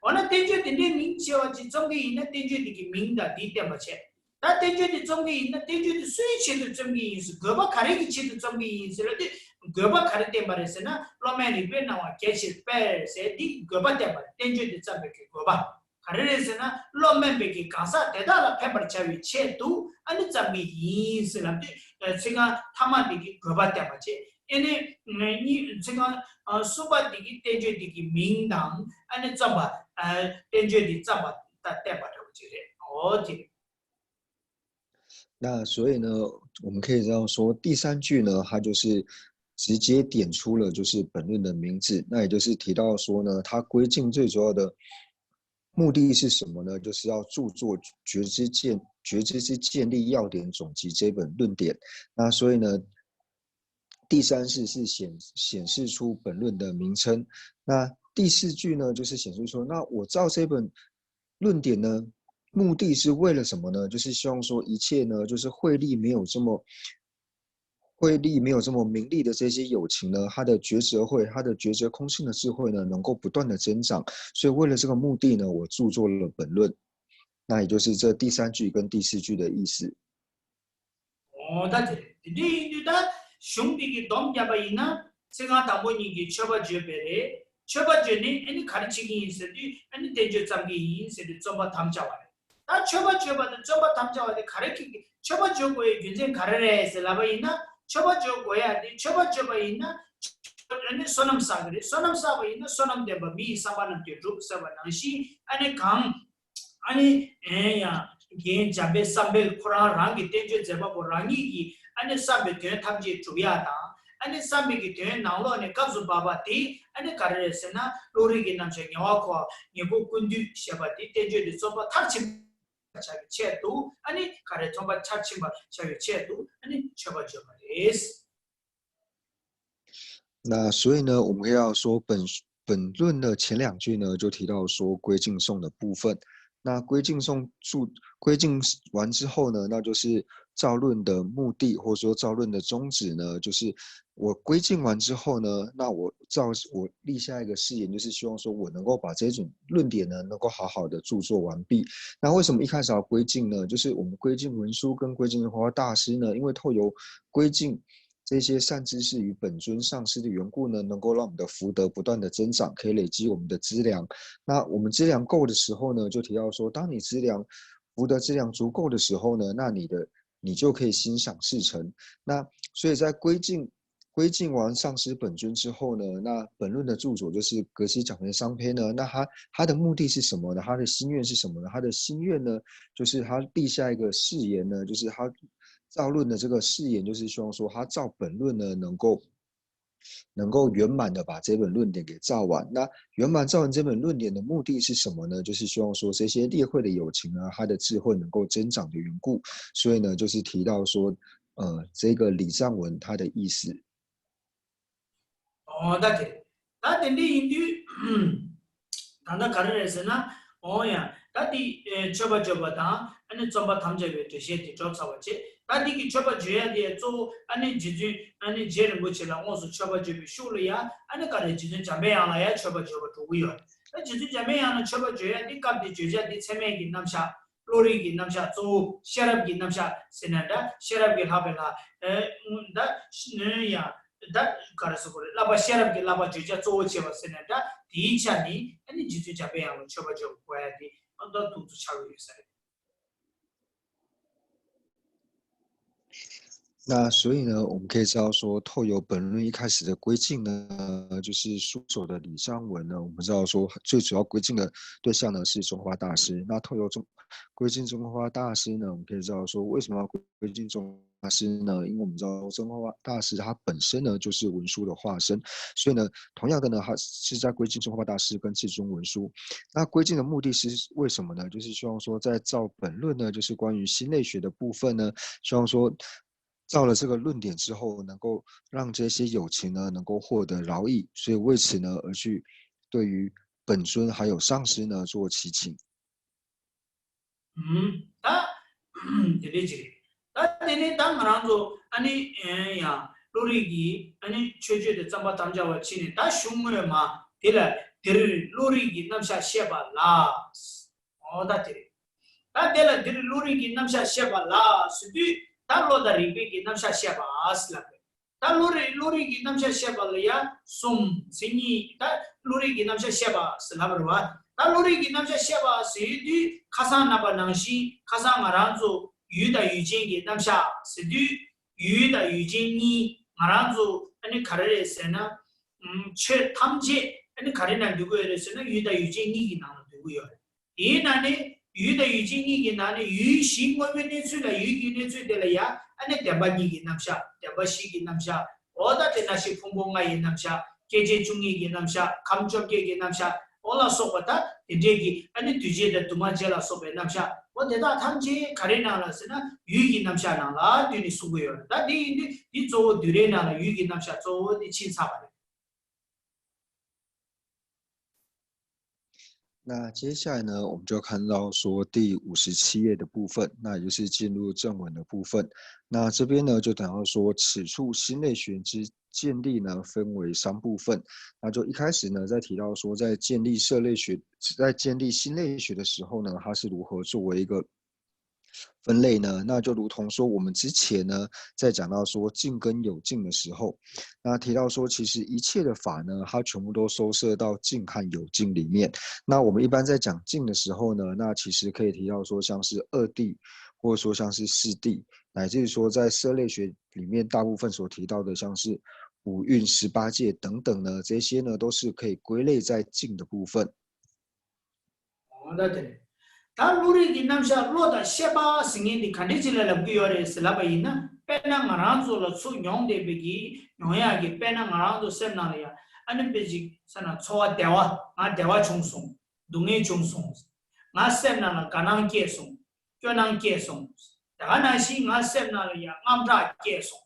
S2: 어느 땡제 딘디 민 쳐지 좀기 있는 땡제디기 민다 디 때바체 다 땡제디 좀기 있는 땡제디 스위치도 좀기 인스 거바 가르기 치도 좀기 인스라데 goba karate maresena lomeni be nawa kechi per se di goba te bar tenjo de chabe ke goba karesena lomen ki kasa te da la pepper chawi che tu ani chabi yin se la de singa thama di goba te ba che ene ni singa suba di tenjo di ming dang ani chaba tenjo di chaba ta te ba de che o ti
S1: 那所以呢，我们可以这样说，第三句呢，它就是直接点出了就是本论的名字，那也就是提到说呢，它归敬最主要的目的是什么呢？就是要著作觉知之建立要点总集这本论点。那所以呢，第三式是显示出本论的名称。那第四句呢，就是显示说，那我照这本论点呢，目的是为了什么呢？就是希望说一切呢，就是慧力没有这么明利的这些友情呢，他的觉知慧，他的觉知空性的智慧呢，能够不断的增长。所以为了这个目的呢，我著作了本论。那也就是这第三句跟第四句的意思。
S2: 슝비기 domjabaina 생아 담보니기 쳐바주베레 쳐바주니 아니 가르치기 있으디 아니 대저 잠기 있으디 좀바 담자와래 다 쳐바주바도 좀바 담자와래 가르치기 쳐바주고에 균생 가르레스 라바이나 쳐바주고야 디 쳐바주바이나 ane sonam sagre sonam saba ina sonam deba mi sabanam te rup sabanam shi ane kang ane ya gen jabe sambe khura rangi teje jeba bo rangi gi ane sambe te thamje chuya ta ane sambe gi te naulo ane kabzu baba ti ane karre sena lori gi namche nyawa ko nyebo kundu shabati teje de soba tharchi chabe chetu ane karre thomba charchi ba chabe chetu ane chaba chaba is
S1: 那所以呢，我们要说本论的前2句呢，就提到说归敬颂的部分。那归敬完之后呢，那就是造论的目的，或者说造论的宗旨呢，就是我归敬完之后呢，那我立下一个誓言，就是希望说我能够把这种论点呢，能够好好的著作完毕。那为什么一开始要归敬呢？就是我们归敬文殊跟归敬华大师呢，因为透由归敬 这些善知识与本尊上师的缘故呢，能够让我们的福德不断的增长，可以累积我们的资粮。那我们资粮够的时候呢，就提到说，当你福德资粮足够的时候呢，那你就可以心想事成。那所以在归敬完上师本尊之后呢，那本论的著作就是格西讲的商篇呢，那他的目的是什么呢？他的心愿是什么呢？他的心愿呢，就是他立下一个誓言呢，就是他 造论的这个誓言，就是希望说他造本论呢，能够圆满的把这本论点给造完。那圆满造完这本论点的目的是什么呢？就是希望说这些列会的友情啊，他的智慧能够增长的缘故。所以呢，就是提到说，这个礼赞文它的意思。
S2: 哦，那你印度，那可能是那，哦呀，那你choba choba ta, ane chomba thamje be to she ti job sawa che. Ta di ki choba joya de zo ane jiju ane jer ngo che la ngo so choba jobe shulu ya ane kare jiju jambe ya la ya choba joba to wi yo. Ta jiju jambe ya na choba joya di kap di joja di cheme gi namsha lori gi namsha zo sharab gi namsha senanda sharab gi habela da ya da kare so kore la ba sharab gi la ba joja zo che ba senanda di chani ane jiju jambe ya choba joba ko ya di
S1: 那所以呢，我们可以知道说，透由本论一开始的归敬呢，就是书手的礼章文呢，我们知道说，最主要归敬的对象呢是中华大师。那透由归敬中华大师呢，我们可以知道说，为什么要归敬中华大师呢？因为我们知道中华大师他本身呢就是文殊的化身，所以呢，同样的呢，他是在归敬中华大师跟至尊文殊。那归敬的目的是为什么呢？就是希望说，在造本论呢，就是关于心类学的部分呢，希望说 造了这个论点之后，能够让这些友情呢能够获得饶益，所以为此呢而去对于本尊还有上师呢做祈请。
S2: 로리기 아니 최저의 점바 담자와 치니 다 슝무에 마 데라 데르 로리기 남샤 셰발라 어다테 다 데라 데르 로리기 남샤 셰발라 스디 달로다 리비기 남샤 셰바스라 다 로리기 남샤 셰발야 숨 신이 다 로리기 남샤 셰바스라버와 다 로리기 남샤 셰바스디 카사나바 남시 카사마란조 유다 유진기 남샤 스디 유다 유진이 마란조 아니 가르레스나 최 탐지 아니 가르나 누구에서는 유다 유진이 나는 누구요 이 나네 유다 유진이 나네 유신고면에 수다 유기네 수들이야 아니 대바니기 남샤 대바시기 남샤 어다테 나시 풍봉가이 남샤 계제 중이기 남샤 감적계기 남샤 올라서보다 이제기 아니 뒤제다 두마제라 소베 남샤 어데다 탐지 가레나라스나 유기 남샤나라 뒤니 수고요 다디 이조 뒤레나라 유기 남샤 조디 친사바
S1: 那接下来呢，我们就看到说第57页的部分，那也就是进入正文的部分。那这边呢，就讲到说，此处心类学之建立呢，分为3部分。那就一开始呢，在提到说，在建立心类学的时候呢，它是如何作为一个 分类呢，那就如同说我们之前呢，在讲到说静跟有静的时候，那提到说其实一切的法呢，它全部都收摄到静和有静里面。那我们一般在讲静的时候呢，那其实可以提到说像是2谛，或者说像是4谛，乃至于说在色类学里面大部分所提到的像是五蕴、18界等等呢，这些呢都是可以归类在境的部分。
S2: 对。다 루리 남샤 로다 셰바 싱인디 칸디질라 비요레 슬라바이나 페나 마란조로 수 용데 비기 용야기 페나 마란조 셈나리아 아니 비지 사나 초와 대와 아 대와 총송 동네 총송 나 셈나나 가난 계송 껴난 계송 다가나시 나 셈나리아 암다 계송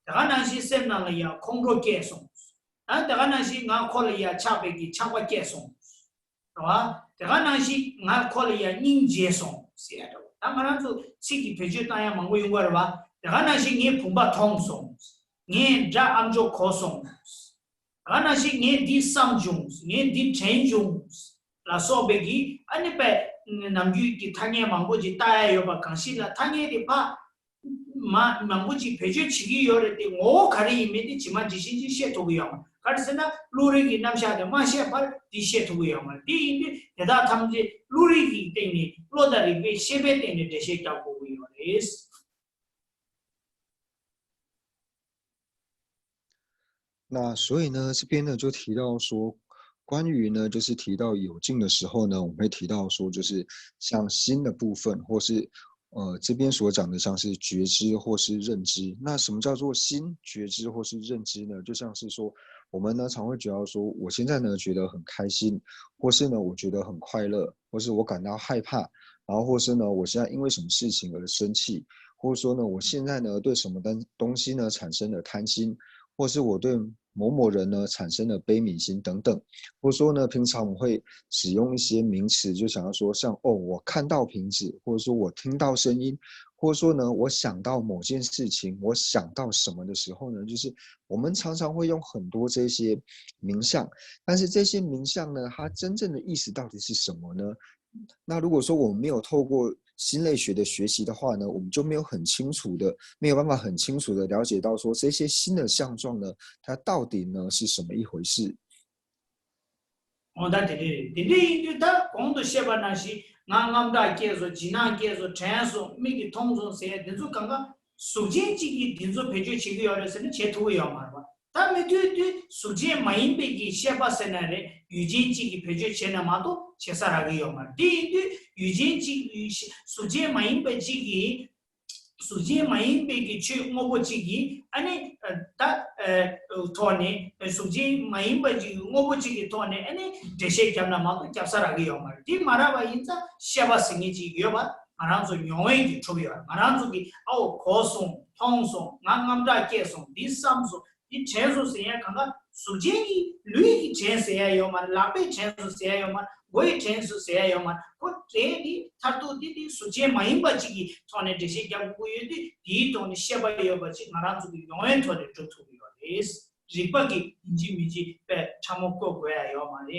S2: 다가나시 셈나리아 콩로 계송 아 다가나시 나 콜리아 차베기 차와 계송 와 대가나시 나 콜이야 닌제송 세야도 당가란도 시기 베주타야 망고 용거를 봐 대가나시 니 품바 통송 니 자암조 코송 대가나시 니 디삼중 니 디첸중 라소베기 아니베 남규기 타게 망고지 따야요 봐 강시라 타게디 봐 망고지 베주 치기 요래데 오 가리 이미디 지만 지신지 셰토고요 가르스나 루리기 남샤데 마셰팔 디셰토고요 디 대다 탐지 루리기 때문에 로다리 베 셰베 때문에 대셰타고요 레스
S1: 那所以呢，这边呢就提到说，关于呢就是提到有境的时候呢，我们会提到说，就是像心的部分，或是这边所讲的像是觉知或是认知。那什么叫做心觉知或是认知呢？就像是说，我们呢常会觉得说，我现在呢觉得很开心，或是呢我觉得很快乐，或是我感到害怕，然后或是呢我现在因为什么事情而生气，或者说呢我现在呢对什么东西呢产生了贪心，或是我对某某人呢产生了悲悯心等等，或者说呢平常我们会使用一些名词，就想要说像我看到瓶子，或者说我听到声音，或者说呢我想到某件事情，我想到什么的时候呢，就是我们常常会用很多这些名相，但是这些名相呢它真正的意思到底是什么呢？那如果说我们没有透过心类学的学习的话呢，我们就没有办法很清楚的了解到说这些新的相状呢，它到底呢是什么一回事。
S2: 那对，他光都写吧那些，俺们介绍、济南介绍、陈述，每个通通写，但是刚刚首先这个但是培育起个要的是你前途要嘛吧？他们对首先每一辈的写吧生来的，语境这个培育起来嘛都写啥那个要嘛？第一语境这个首先每一辈这个。首先，每一辈的去我不自己，安尼他托尼，首先每一辈的我不自己托尼，安尼这些讲那么多讲啥那个样嘛？第马拉巴因在下巴生意去有吧？马上就永远就出不了，马上就给口送、通送、俺在接送、第三送、第前送谁呀？看看首先你绿的钱谁呀有嘛？蓝的钱是谁呀有嘛？我以前是谁呀嘛？我这里他都首先每一辈这个从那这些讲古语的，第一种的下巴要把这马上就永远脱的就脱不了的，是日本的民间被参谋过过来要嘛的，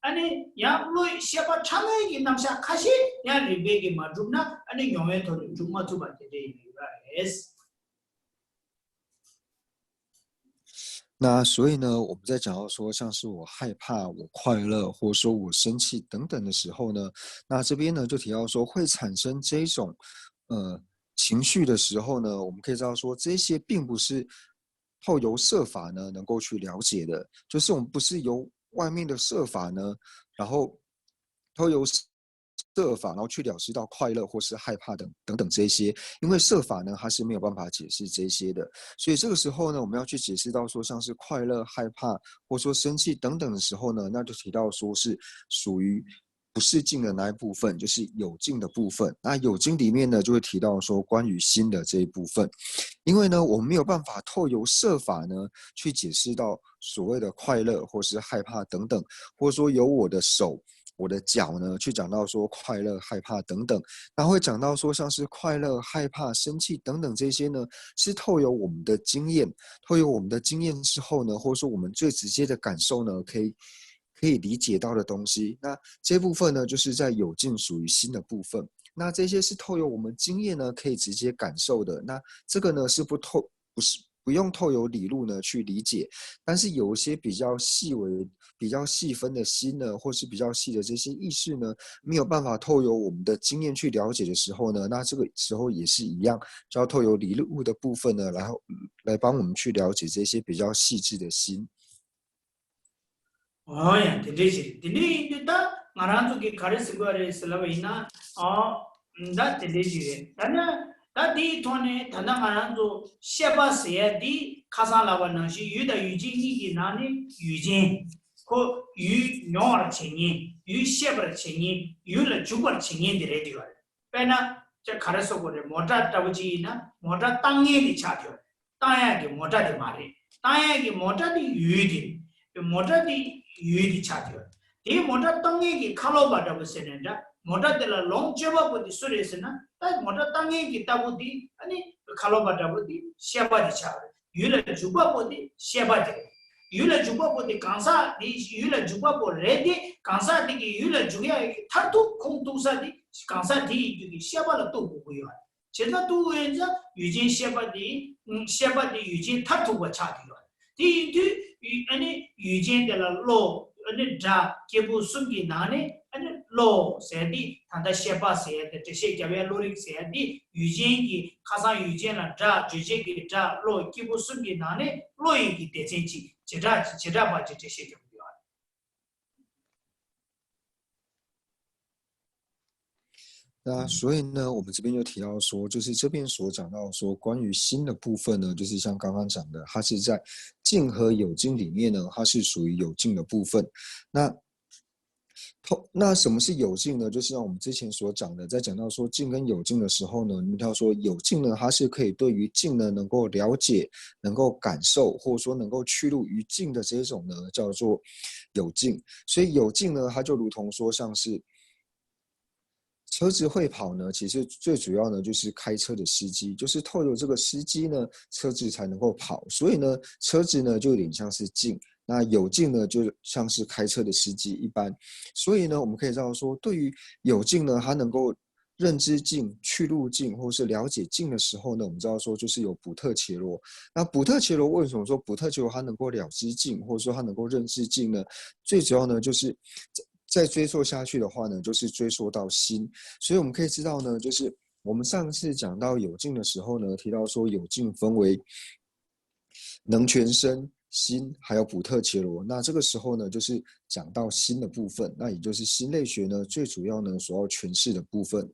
S2: 安尼呀，罗下巴参谋的那下开始呀日本的嘛，中那安尼永远脱的中嘛脱不了的的，是。
S1: 那所以呢，我们在讲到说，像是我害怕、我快乐，或者说我生气等等的时候呢，那这边呢就提到说会产生这种情绪的时候呢，我们可以知道说这些并不是透由色法呢能够去了解的，就是我们不是由外面的色法呢，然后透由色法，然后去了知到快乐或是害怕等等这些，因为色法呢它是没有办法解释这些的，所以这个时候呢，我们要去解释到说像是快乐、害怕或说生气等等的时候呢，那就提到说是属于不是境的那一部分，就是有境的部分。那有境里面呢，就会提到说关于心的这一部分，因为呢，我们没有办法透由色法呢去解释到所谓的快乐或是害怕等等，或者说由我的手。我的脚呢，去讲到说快乐、害怕等等，那会讲到说像是快乐、害怕、生气等等这些呢，是透由我们的经验，透由我们的经验之后呢，或者说我们最直接的感受呢，可以理解到的东西。那这部分呢，就是在有境属于心的部分。那这些是透由我们经验呢，可以直接感受的。那这个呢，是不用透由理路呢去理解，但是有一些比较细微、比较细分的心呢，或是比较细的这些意识呢，没有办法透由我们的经验去了解的时候呢，那这个时候也是一样，就要透由理路的部分呢，然后来帮我们去了解这些比较细致的心。
S2: 哦呀，对对是，对对对的，我让这个开始过来是了为那哦，那对对是，但呢。那第一趟呢，他那俺做下巴写的，卡上来完那是有的语境，你的那呢语境，和有鸟儿青年，有下巴的青年，有了主管青年的来的，本来这开始说过的，莫扎到起呢，莫扎当年的差条，当然的莫扎的嘛的，当然的莫扎的语的，莫扎的语的差条，这莫扎当年的卡罗巴的不是人家。मोटा तेला लॉन्ग जेबा बोदी सुरेस ना ता मोटा तांगे किता बोदी अनि खालो बाटा बोदी शेबा दिछा युले जुबा बोदी शेबा दे युले जुबा बोदी कांसा दि युले जुबा बो रेदी कांसा दि युले जुया थातु खोंतुसा दि कांसा दि युगी शेबा ल तो बुयो 제가 또 현재 유진 शेबा दि 유진 थातु बचा दियो दि अनि 유진 तेला लो अनि दा केबु सुंगी नाने अनि 로 세디 단다 셰바 세데 제시 겨베 로릭 세디 유진기 카사 유진라 자 주제기 자로 기부 숨기 나네 로이기 대진지 제자 바지 제시 겨베
S1: 那所以呢，我们这边就提到说，就是这边所讲到说，关于心的部分呢，就是像刚刚讲的，它是在静和有静里面呢，它是属于有静的部分。那什么是有静呢？就是像我们之前所讲的，在讲到说静跟有静的时候呢，你们要说有静呢，它是可以对于静呢能够了解、能够感受，或者说能够趋入于静的这种呢，叫做有静。所以有静呢，它就如同说像是车子会跑呢，其实最主要呢就是开车的司机，就是透过这个司机呢，车子才能够跑。所以呢，车子呢就有点像是静。那有静呢，就像是开车的司机一般，所以呢，我们可以知道说，对于有静呢，它能够认知静、去路静，或是了解静的时候呢，我们知道说就是有补特伽罗。那补特伽罗为什么说补特伽罗它能够了知静，或者说它能够认知静呢？最主要呢，就是再追溯下去的话呢，就是追溯到心。所以我们可以知道呢，就是我们上次讲到有静的时候呢，提到说有静分为能全身。心还有补特伽罗，那这个时候呢，就是讲到心的部分，那也就是心类学呢最主要呢所要诠释的部分。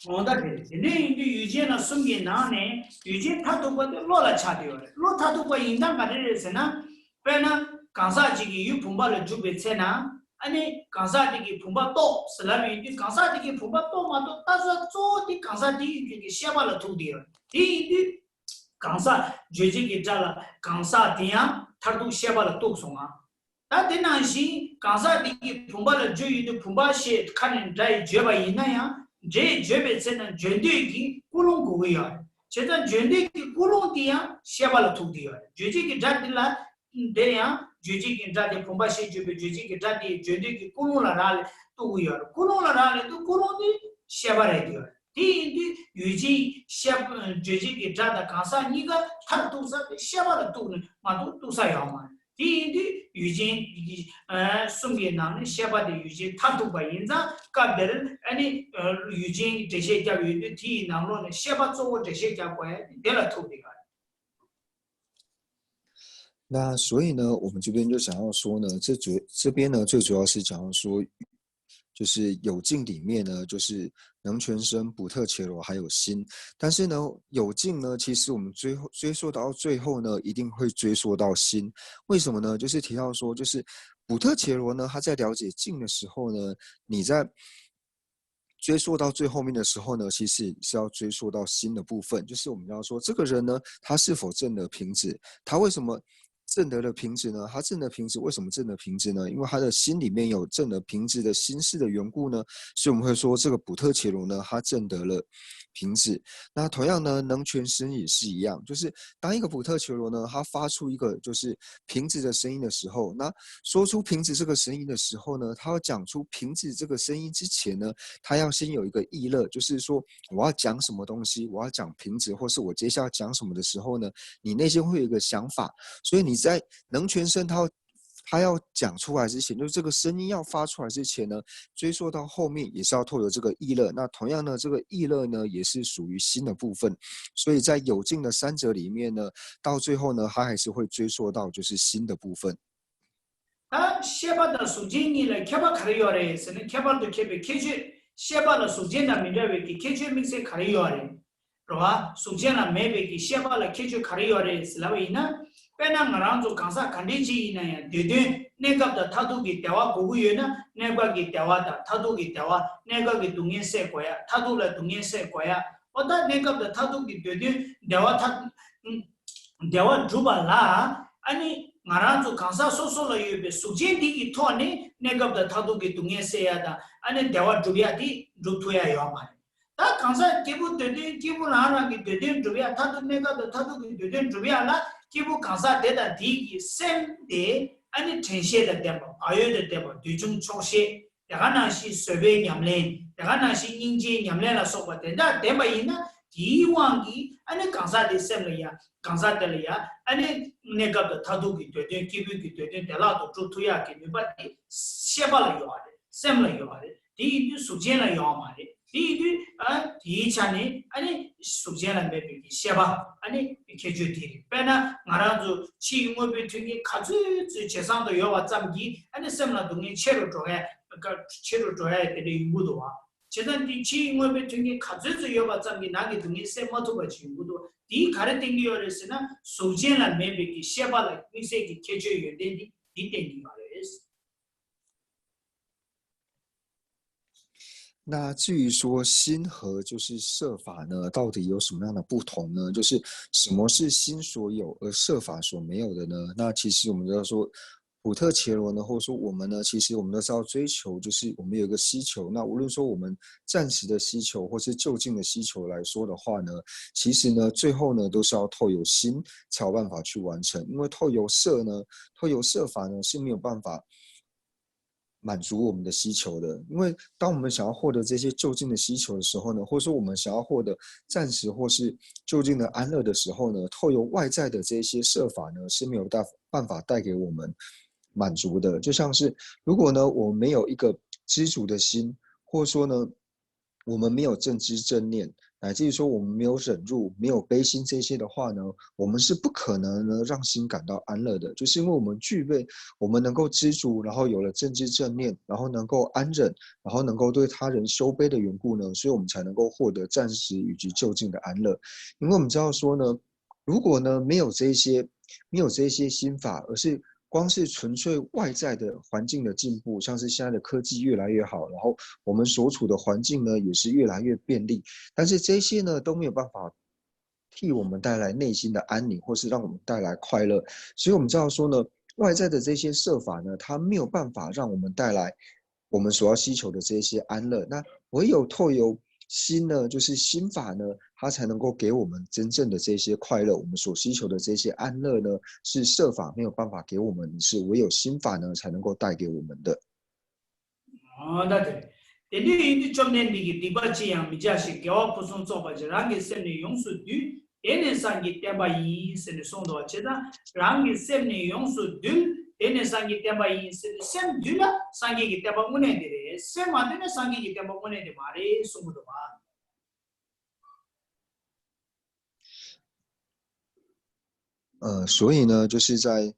S2: 那另一个语境呢，送给哪呢？语境他都把落了差掉了，落他都把应当干的人是呢，不然呢，刚才这个有碰到了就被拆呢，安尼刚才这个碰到多，是那边的刚才这个碰到多嘛多，但是做的刚才的这个写完了土地了，第一个。刚才决定给占了，刚才这样他都写完了都送啊。但等那些刚才这个碰到了就有的碰到些看人在绝不一那样，这绝不才能绝对给古龙古个样，现在绝对给古龙这样写完了土地啊，决定给占的了，这样决定给占的碰到些绝不决定给占的绝对给古龙了哪里都个样，古龙了哪里都古龙的写完了的。第一的语境写决定给占的刚才你个他都是写完了都呢，嘛都是要嘛。第一的语境送给哪里写完的语境，他都把印象，个别人语境这些教育的题哪路呢？写完做这些教官得了头的个。
S1: 那所以呢，我们这边就想要说呢，这边呢最主要是讲要说。就是有静里面呢，就是能全身、补特伽罗还有心。但是呢，有静呢，其实我们追溯到最后呢，一定会追溯到心。为什么呢？就是提到说，就是补特伽罗呢，他在了解静的时候呢，你在追溯到最后面的时候呢，其实是要追溯到心的部分。就是我们要说，这个人呢，他是否证得平止？他为什么？证得了瓶子呢？他证得瓶子，为什么证得瓶子呢？因为他的心里面有证得瓶子的心事的缘故呢，所以我们会说这个补特伽罗呢，他证得了瓶子。那同样呢，能全身也是一样，就是当一个补特伽罗呢，他发出一个就是瓶子的声音的时候，那说出瓶子这个声音的时候呢，他要讲出瓶子这个声音之前呢，他要先有一个意乐，就是说我要讲什么东西，我要讲瓶子，或是我接下来讲什么的时候呢，你内心会有一个想法。所以你在能全身他要讲出来之前，就是这个声音要发出来之前呢，追溯到后面也是要透有这个意乐。那同样呢，这个意乐呢也是属于心的部分。所以在有境的三者里面呢，到最后呢，它还是会追溯到就是心的部分。
S2: 다 셰바다 수진이를 켜바 가리요래서는 켜바도 켜베 켜주 셰바라 수진나 미래베기 켜주 믹세 가리요래 로아 수진나 메베기 셰바라 켜주 가리요래 슬라위나 빼나 나랑조 강사 간디지나야 되되 내가다 타두기 대화 고구여나 내가기 대화다 타두기 대화 내가기 동행세 거야 타두라 동행세 거야 어다 내가다 타두기 되되 대화 주발라 아니 ngaranzo kansa soso la yube sujen di ki thone negab da thadu ki dunge se ya da ane dewa dubya di duthuya yo ma ta kansa kibu de kibu na ki de dubya thadu negab da thadu ki de dubya la kibu kansa de da di ki sem de ane tenshe da de ba ayo de ba dujung choshe daga na shi sebe nyamle daga na shi ningje nyamle la so ba de da de ba ina di wangi ane kansa de sem la ya kansa de la ya ane negab 타두기 되든 기부기 되든 달라도 주투야게 미바디 셰발이 요하데 셈라 요하데 디디 수제나 요하마데 디디 디차네 아니 수제나 메비기 셰바 아니 케주디리 페나 나라주 치용어 비트기 가즈 재산도 요와 잠기 아니 셈라 동이 체로 줘야 그러니까 체로 줘야 되는 이유도와 제단 디 치용어 비트기 가즈 요와 잠기 나기 동이 셈마도 같이 이유도 이 가르팅이어스나 소제나 메비기 셰바라 미세기 케주여 데디 디텐이 말레스
S1: 那至于说心和就是设法呢，到底有什么样的不同呢？就是什么是心所有而设法所没有的呢？那其实我们要说，普特伽罗呢，或者说我们呢，其实我们都是要追求，就是我们有一个需求。那无论说我们暂时的需求，或是就近的需求来说的话呢，其实呢，最后呢，都是要透有心才有办法去完成。因为透有设呢，透有设法呢是没有办法满足我们的需求的。因为当我们想要获得这些就近的需求的时候呢，或者说我们想要获得暂时或是就近的安乐的时候呢，透由外在的这些设法呢是没有办法带给我们满足的。就像是如果呢我们没有一个知足的心，或者说呢我们没有正知正念，乃至于说我们没有忍辱、没有悲心这些的话呢，我们是不可能呢让心感到安乐的。就是因为我们具备，我们能够知足，然后有了正知正念，然后能够安忍，然后能够对他人修悲的缘故呢，所以我们才能够获得暂时以及就近的安乐。因为我们知道说呢，如果呢没有这些心法，而是光是纯粹外在的环境的进步，像是现在的科技越来越好，然后我们所处的环境呢也是越来越便利，但是这些呢都没有办法替我们带来内心的安宁，或是让我们带来快乐。所以我们知道说呢，外在的这些设法呢，它没有办法让我们带来我们所要需求的这些安乐。那唯有透由心呢，就是心法呢，它才能够给我们真正的这些快乐，我们所需求的这些安乐呢，是设法没有办法给我们，是唯有心法呢才能够带给我们的。
S2: 나 그래. 근데 좀 내기 디바지야 미자시 겨워 부순 쪼바지 랑게 셈니 용수 뒤 에네 상기 때바이 셈니 송도 제다 랑게 셈니 용수 뒤 에네 상기 때바이 셈 뒤라 상기 때바 문에들이 셈 안되네 상기 때바 문에들 말이 송도 봐.
S1: 所以呢，就是在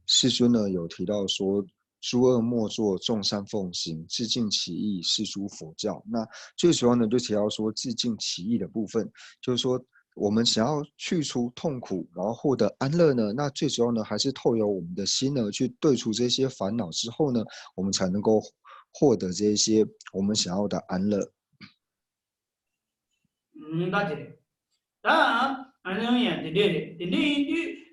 S1: 世尊呢有提到说，诸恶莫作，众善奉行，自净其意，是诸佛教。那最主要呢，就提到说自净其意的部分，就是说我们想要去除痛苦，然后获得安乐呢，那最主要呢还是透由我们的心呢去对除这些烦恼之后呢，我们才能够获得这些我们想要的安乐。
S2: 맞아요. 다 아니야, 근데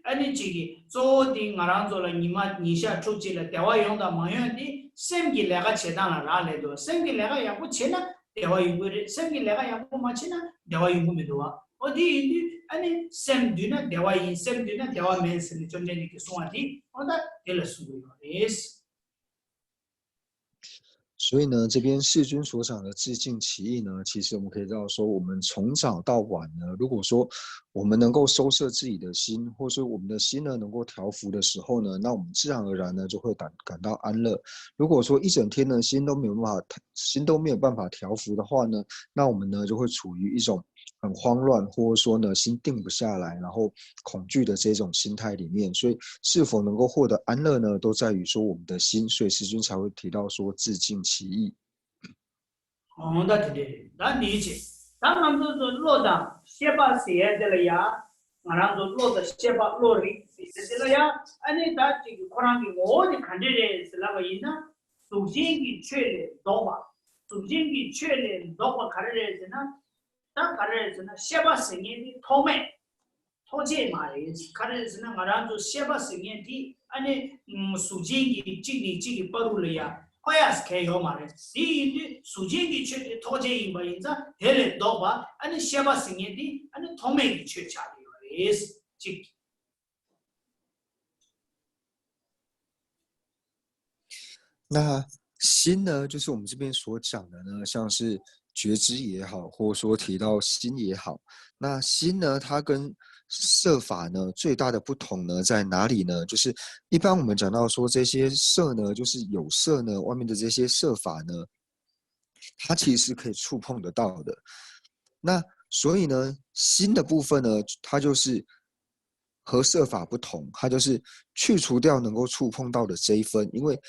S2: 아니 지기 조디 나랑조라 니샤 초지라 대화 용다 마요디 셈기 내가 제단을 라래도 셈기 내가 야고 제나 대화 용거를 셈기 내가 야고 마치나 대화 용거미도와 어디 아니 셈드나 대화 인 셈드나 대화 맨스니 좀 내니 그 소한테 어다 텔스고요 예스
S1: 所以呢，这边世君所讲的自尽其意呢，其实我们可以知道说，我们从早到晚呢，如果说我们能够收摄自己的心，或是我们的心呢能够调伏的时候呢，那我们自然而然呢就会感到安乐。如果说一整天呢心都没有办法调伏的话呢，那我们呢就会处于一种很慌乱，或者说呢心定不下来，然后恐惧的这种心态里面。所以是否能够获得安乐呢，都在于说我们的心。所以师君才会提到说自尽其意。
S2: 那对，那理解。当然就是落的写把写的了呀，然后落的写把落里写的了呀。安尼他这个可能我的看这个是那个人呢，首先给确认多吧，首先给确认多吧，看这个是呢。 다 가르치는 셰바 생애디 토메 토제 말이 가르치는 말한도 셰바 생애디 아니 수제기 지기 빠루려야 허야스 개요 말이 이 수제기 최 토제이 말이자 헬레 도바 아니 셰바 생애디 아니 토메기 최차리요 예스 지
S1: 那心呢，就是我们这边所讲的呢，像是 觉知也好，或者说提到心也好，那心呢，它跟色法呢最大的不同呢在哪里呢？就是一般我们讲到说这些色呢，就是有色呢，外面的这些色法呢，它其实是可以触碰得到的。那所以呢，心的部分呢，它就是和色法不同，它就是去除掉能够触碰到的这一分，因为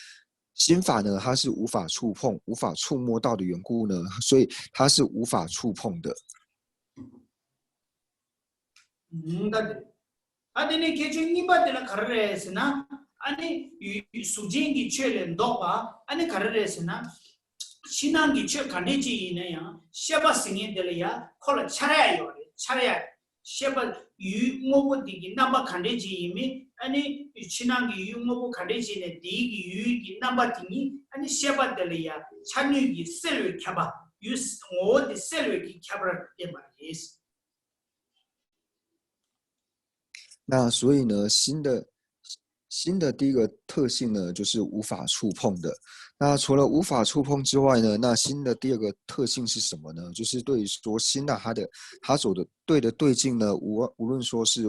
S1: 心法呢，它是无法触碰、无法触摸到的缘故呢，所以它是无法触碰的。
S2: 对。아니 개중이 받는 가르레스나 아니 수쟁이 최는 도바 아니 가르레스나 신앙기 최 간대지이네야 셰바 승인들이야 콜 차라요 차라야 셰바 유모부디기 남바 간대지이미 아니 신앙기 유모부 간대지네 디기 유기 남바팅이 아니 셰바들이야 찬유기 셀을 켜봐 유스 오디 셀을 켜버려 말이스
S1: 那所以呢，心的第一个特性呢，就是无法触碰的。那除了无法触碰之外呢，那心的第二个特性是什么呢？就是对于说心啊，它走的对境呢，无论说是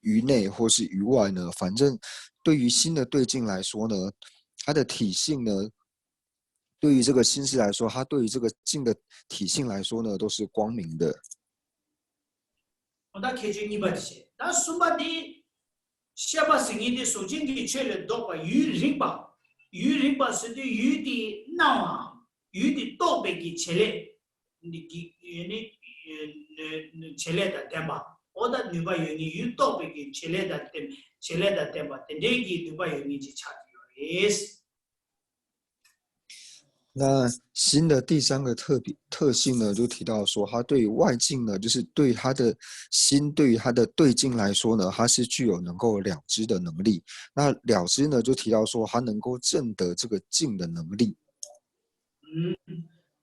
S1: 于内或是于外呢，反正对于心的对境来说呢，它的体性呢，对于这个心识来说，它对于这个境的体性来说呢，都是光明的。
S2: 나 개중이 받으시. 나 수바디 샤바 생이디 소진기 최를 도과 유링바 스디 유디 나와 유디 또베기 체레 니기 체레다 템바 오다 누바 유니 유또베기 체레다 템바 데기 누바 유니 지차디요. 예스.
S1: 那心的第三个特性呢，就提到说，它对于外境呢，就是对它的心，对于它的对境来说呢，它是具有能够了知的能力。那了知呢，就提到说，它能够证得这个境的能力。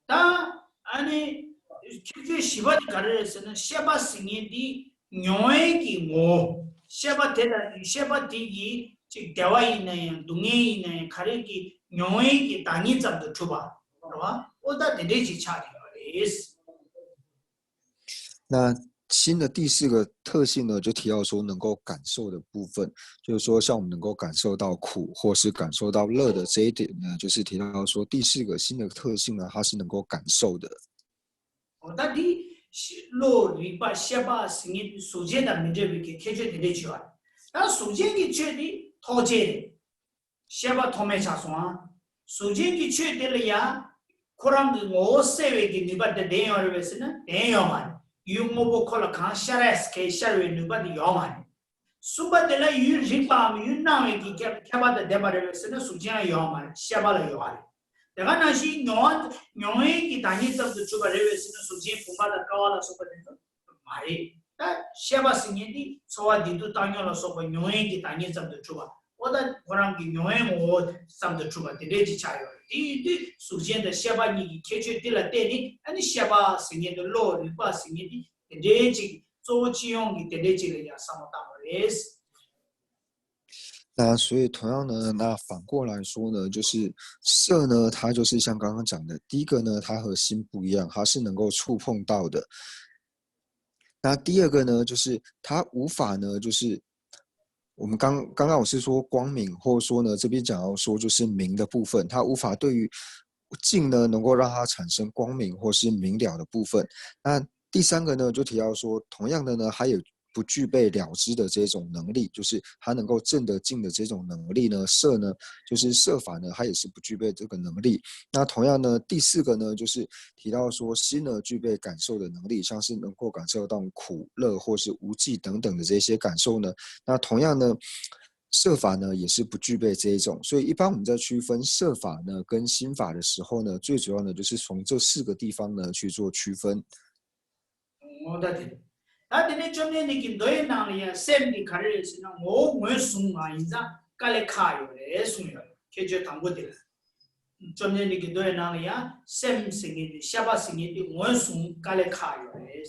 S2: 다 아니 그 시바디 가르에서는 샤바 승인디 뇨에기 뭐 샤바 대다 샤바 디기 즉 대화 있는 동에 있는 가르기 뇨에기 당이 잡도 줘봐. 그러나 오다 대대지 차리요. 예스.
S1: 那心的第四个特性呢，就提到说能够感受的部分，就是说像我们能够感受到苦或是感受到乐的这一点呢，就是提到说第四个心的特性呢，它是能够感受的。
S2: 오다디 로 리바 샤바 승인 소제다 문제비게 개제 대대지와. 다 소제기 최디 토제 샤바 토메 자소아 소제기 최들이야 코랑도 오세웨기 니바데 대여르베스는 대여만 유모보 콜라 칸샤레스 케샤르웨 니바디 여만 수바데라 유리밤 유나웨기 캬바데 데바르베스는 소제야 여만 샤바라 여만 내가 나시 뇽에기 다니점도 주바르베스는 소제 봄바다 까와라 소바데는 말이 다 샤바 생년이 소와디도 당연로 소고 용행기 당연 점도 주바 오다 고랑기 용행오 점도 주바 데레지 차요 이 수젠의 샤바니기 개체들라 때니 아니 샤바 생년의 로리바 생년이 데레지 조지용기 데레지를 야 사모다레스
S1: 那所以同样呢，那反过来说呢，就是色呢，它就是像刚刚讲的，第一个呢，它和心不一样，它是能够触碰到的。那第二个呢，就是它无法呢，就是我们刚刚我是说光明，或者说呢，这边讲到说就是明的部分，它无法对于镜呢能够让它产生光明或是明了的部分。那第三个呢，就提到说，同样的呢，还有不具备了知的这种能力，就是它能够证得境的这种能力呢，色呢，就是色法呢，它也是不具备这个能力。那同样呢，第四个呢，就是提到说心呢具备感受的能力，像是能够感受到苦、乐或是无记等等的这些感受呢。那同样呢，色法呢也是不具备这一种。所以一般我们在区分色法呢跟心法的时候呢，最主要呢就是从这4个地方呢去做区分。
S2: 나한테 좀 내니까 너의 나리야 샘디 가르치는 뭐 순가 인자 깔레 카요래 순요 개저 당고들 좀 내니까 너의 나리야 샘 생이 샤바 생이 원순 깔레 카요래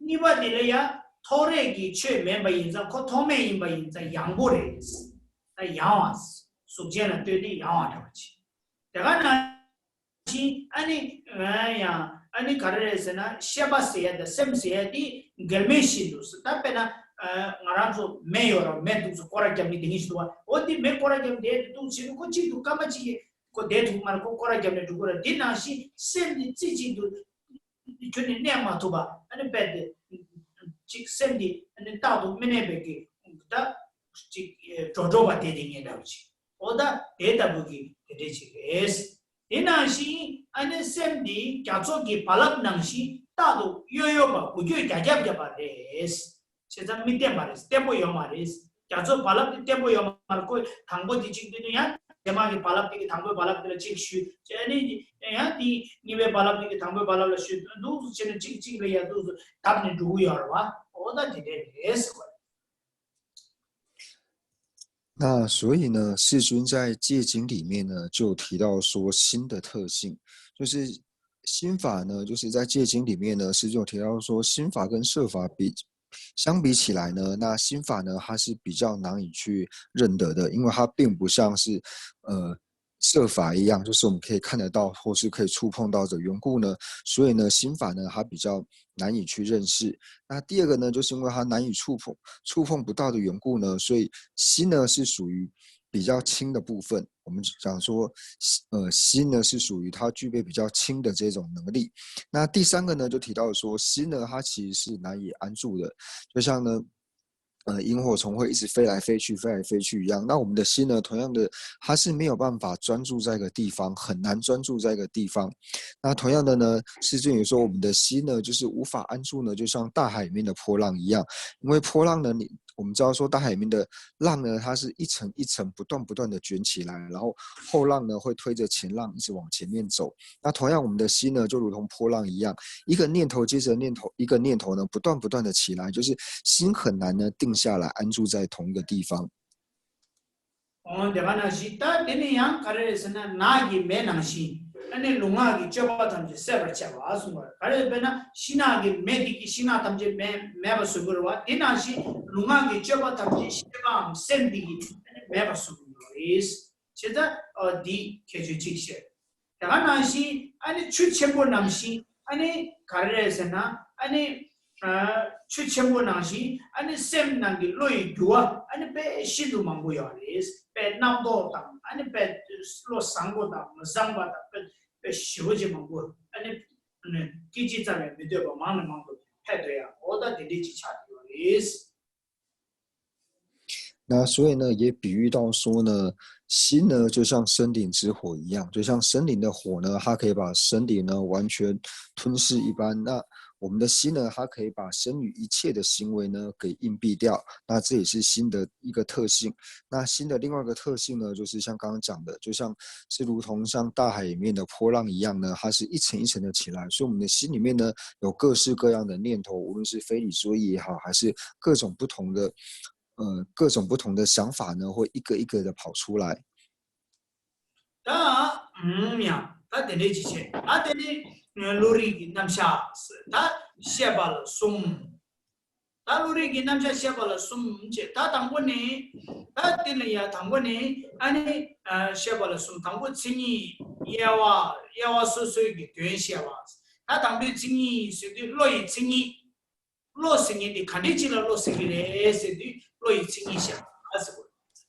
S2: 니바들이야 토레기 최 멤버 인자 코 토메 인바 인자 양보래 나 양와스 숙제는 되니 양와라지 내가 나지 아니 아니 가르에서나 샤바스야다 샘스야디 gelmeshindos tapena ngaranzo mayor medu kora jamni dingiswa odi me kora jamde tu sinu ko chitu kamachi ko detu mar ko kora jamne dugura dinashi sendi chichi du chune nema tuba ani bed chik sendi ani tadu menebeki da chik jojo ba de dinge dauchi oda data bugi dechi es dinashi ani sendi kyacho gi palak nangshi 다도 요요바 우교 가갑잡아레스 세상 밑에 말이스 때보요 말이스 자저 발랍 때보요 말고 당고 지칭되냐 대마기 발랍되게 당고 발랍들 직슈 제니 야디 니베 발랍되게 당고 발랍을 슈 누구 제는 직직이야 누구 답니 누구야와 어다 되레스
S1: 那所以呢，世尊在戒经里面呢，就提到说心的特性，就是心法呢，就是在戒经里面呢，师就提到说，心法跟色法相比起来呢，那心法呢，它是比较难以去认得的，因为它并不像是色法一样，就是我们可以看得到或是可以触碰到的缘故呢，所以呢，心法呢，它比较难以去认识。那第二个呢，就是因为它难以触碰不到的缘故呢，所以心呢是属于比较轻的部分。我们讲说，心呢是属于它具备比较轻的这种能力。那第三个呢，就提到说，心呢它其实是难以安住的，就像呢。萤火虫会一直飞来飞去一样。那我们的心呢，同样的，它是没有办法专注在一个地方，很难专注在一个地方。那同样的呢，师尊也说，我们的心呢，就是无法安住呢，就像大海里面的波浪一样。因为波浪呢，我们知道说，大海里面的浪呢，它是一层一层不断的卷起来，然后后浪呢会推着前浪一直往前面走。那同样，我们的心呢，就如同波浪一样，一个念头接着念头，一个念头呢，不断的起来，就是心很难呢定下来，安住在同一个地方。
S2: 내가 나시다 데니양 가르에서는 나기 매낭시 아니 룽아기 쩌바탐지 세버쳐 와서 가르베나 신나기 매디기 신나 탐지 매버 수고와 데나시 룽아기 쩌바탐지 시방 센디기 매버 수고리스 제가 어디 개주직시 내가 나시 아니 추첨보 남시 아니 가르에서나 아니 추첨보 남시 아니 셈난기 로이 두아 아니 배 시도 망고야리스 배 남도 담 아니 배 슬로 상고다 무상바다 배 시호지 망고 아니 기지자면 믿어봐 많은 망고 해도야 어다 되지 차리리스
S1: 那所以呢，也比喻到说呢，心呢就像森林之火一样，就像森林的火呢，它可以把森林呢完全吞噬一般。那我们的心呢，它可以把身语一切的行为呢给隐蔽掉，那这也是心的一个特性。那心的另外一个特性呢，就是像刚刚讲的，就像是如同像大海里面的波浪一样呢，它是一层一层的起来，所以我们的心里面呢有各式各样的念头，无论是非理作意也好，还是各种不同的想法呢，会一个一个的跑出来。
S2: 다 야, 다 되네 지체. 다 되네 로리 남샤. 다 샤발 숨. 다 로리 남샤 샤발 숨. 다 당고네. 다 되네야 당고네. 아니 샤발 숨 당고 친이 야와 소소기 되샤와. 다 당비 친이 세디 로이 친이 로싱이 간디지라 로싱이래 세디 로이 친이샤. 아스고.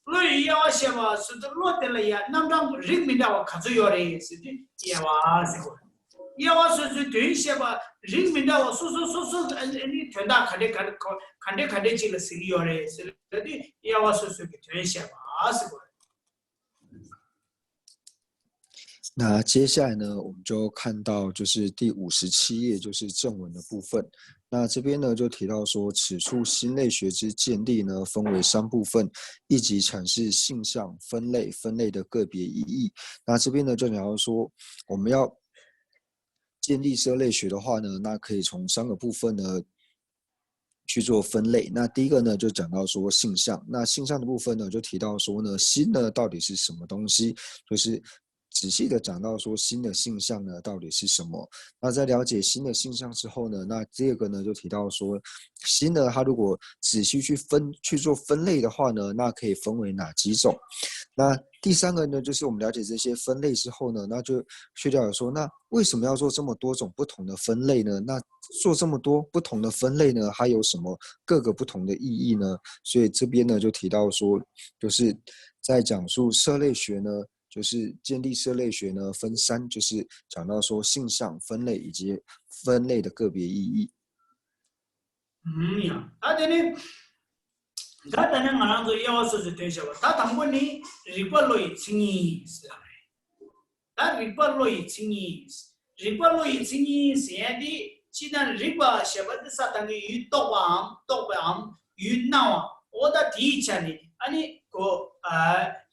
S2: 로이 야와샤와 수도 로텔이야 남당 릭민다와 가져요래 세디 야와스고. 야와스도 되샤와 릭민다와 소소소소 아니 된다 간데 지를 쓰리요래 세디 야와스도 되샤와 아스고.
S1: 那接下来呢，我们就看到就是第57页，就是正文的部分。那这边呢就提到说，此处心类学之建立呢，分为3部分，一级阐释性向、分类的个别意义。那这边呢就讲到说，我们要建立色类学的话呢，那可以从3个部分呢去做分类。那第一个呢就讲到说性向，那性向的部分呢就提到说呢，心呢到底是什么东西，就是仔细的讲到说心的性向呢到底是什么。那在了解心的性向之后呢，那第二个呢就提到说，心呢它如果仔细去做分类的话呢，那可以分为哪几种。那第3个呢，就是我们了解这些分类之后呢，那就去了解说，那为什么要做这么多种不同的分类呢？那做这么多不同的分类呢，它有什么各个不同的意义呢？所以这边呢就提到说，就是在讲述色类学呢，就是建立色类学呢分3，就是讲到说性向、分类以及分类的个别意义。
S2: 呀，다 되는 거는 야와서도 되셔. 다 당분이 리벌로이 칭이 다 리벌로이 칭이 세디 지난 리바 셔버드 사탕이 유도밤 유나와 오다 디찬이 아니 고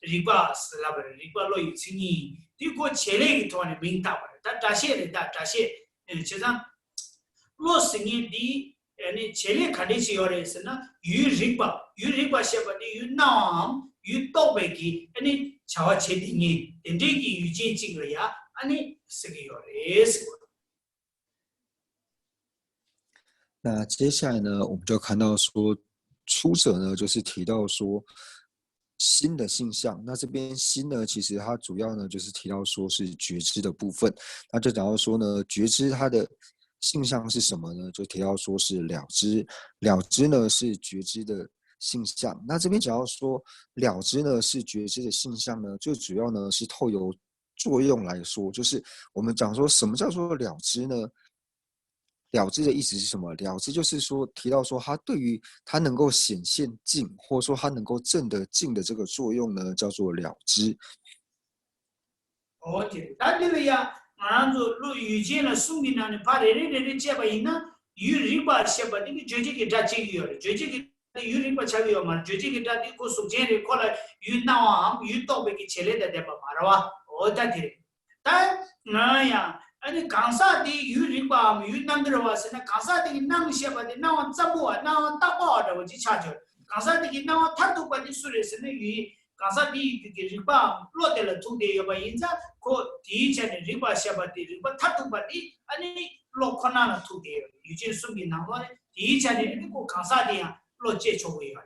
S2: 리바 슬라버 리벌로이 칭이 디고 제레기 토네 민다버 다 다시에 지상 로스니 디 아니 제레 간디시요레스나 유리바 셔버디 유나암 유도베기 아니 자와 제딩이 엔데기 유진징거야 아니 스기요레스。
S1: 那接下来呢，我们就看到说，出者呢就是提到说心的性向。那这边心呢，其实它主要呢就是提到说是觉知的部分。那就讲到说呢，觉知它的性向是什么呢？就提到说是了知，了知呢是觉知的性向。那这边讲到说了知呢是觉知的性向呢，最主要呢是透由作用来说，就是我们讲说什么叫做了知呢？了知的意思是什么？了知就是说提到说它对于它能够显现境，或者说它能够证得境的这个作用呢，叫做了知。
S2: OK， 但这个呀。 아람도 로 유진의 숨기나는 바레레레 제바이나 유리바 셰바디 조지게 다치기요 조지게 유리바 차기요 말 조지게 다디 고 숙제를 콜라 유나와 유도베기 첼레다 데바 마라와 오다디 다 나야 아니 강사디 유리바 유남들어와서나 강사디 남 셰바디 나와 잡고와 나와 따고다 오지 차죠 강사디 나와 타도바디 수레스는 유 강사디 리바 로텔 투데 여바인자 고 디체네 리바 샤바디 리바 타투바디 아니 로코나나 투데 유진 숨기 나와 디체네 고 강사디야 로제초웨요。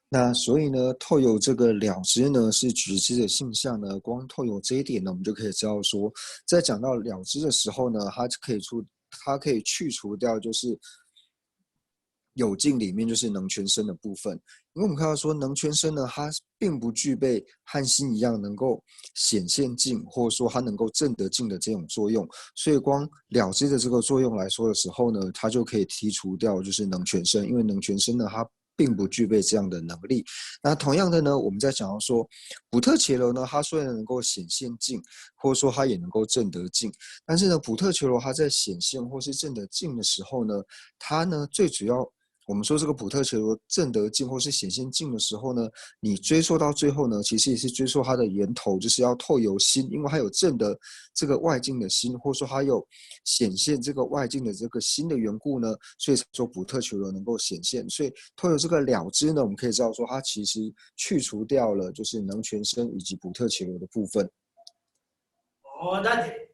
S1: 那所以呢，透有这个了知呢是觉知的性向呢，光透有这一点呢，我们就可以知道说，在讲到了知的时候呢，它可以去除掉就是有境里面就是能全身的部分，因为我们看到说能全身呢，它并不具备和心一样能够显现境，或者说它能够证得境的这种作用，所以光了知的这个作用来说的时候呢，它就可以剔除掉就是能全身，因为能全身呢，它并不具备这样的能力。那同样的呢，我们在讲到说，普特伽罗呢，它虽然能够显现境，或者说它也能够证得境，但是呢，普特伽罗它在显现或是证得境的时候呢，它呢最主要。我们说这个普特伽罗证得境或是显现境的时候呢，你追溯到最后呢，其实也是追溯它的源头，就是要透由心，因为它有证得这个外境的心，或者说它有显现这个外境的这个心的缘故呢，所以才说普特伽罗能够显现。所以透由这个了知呢，我们可以知道说，它其实去除掉了就是能全身以及普特伽罗的部分。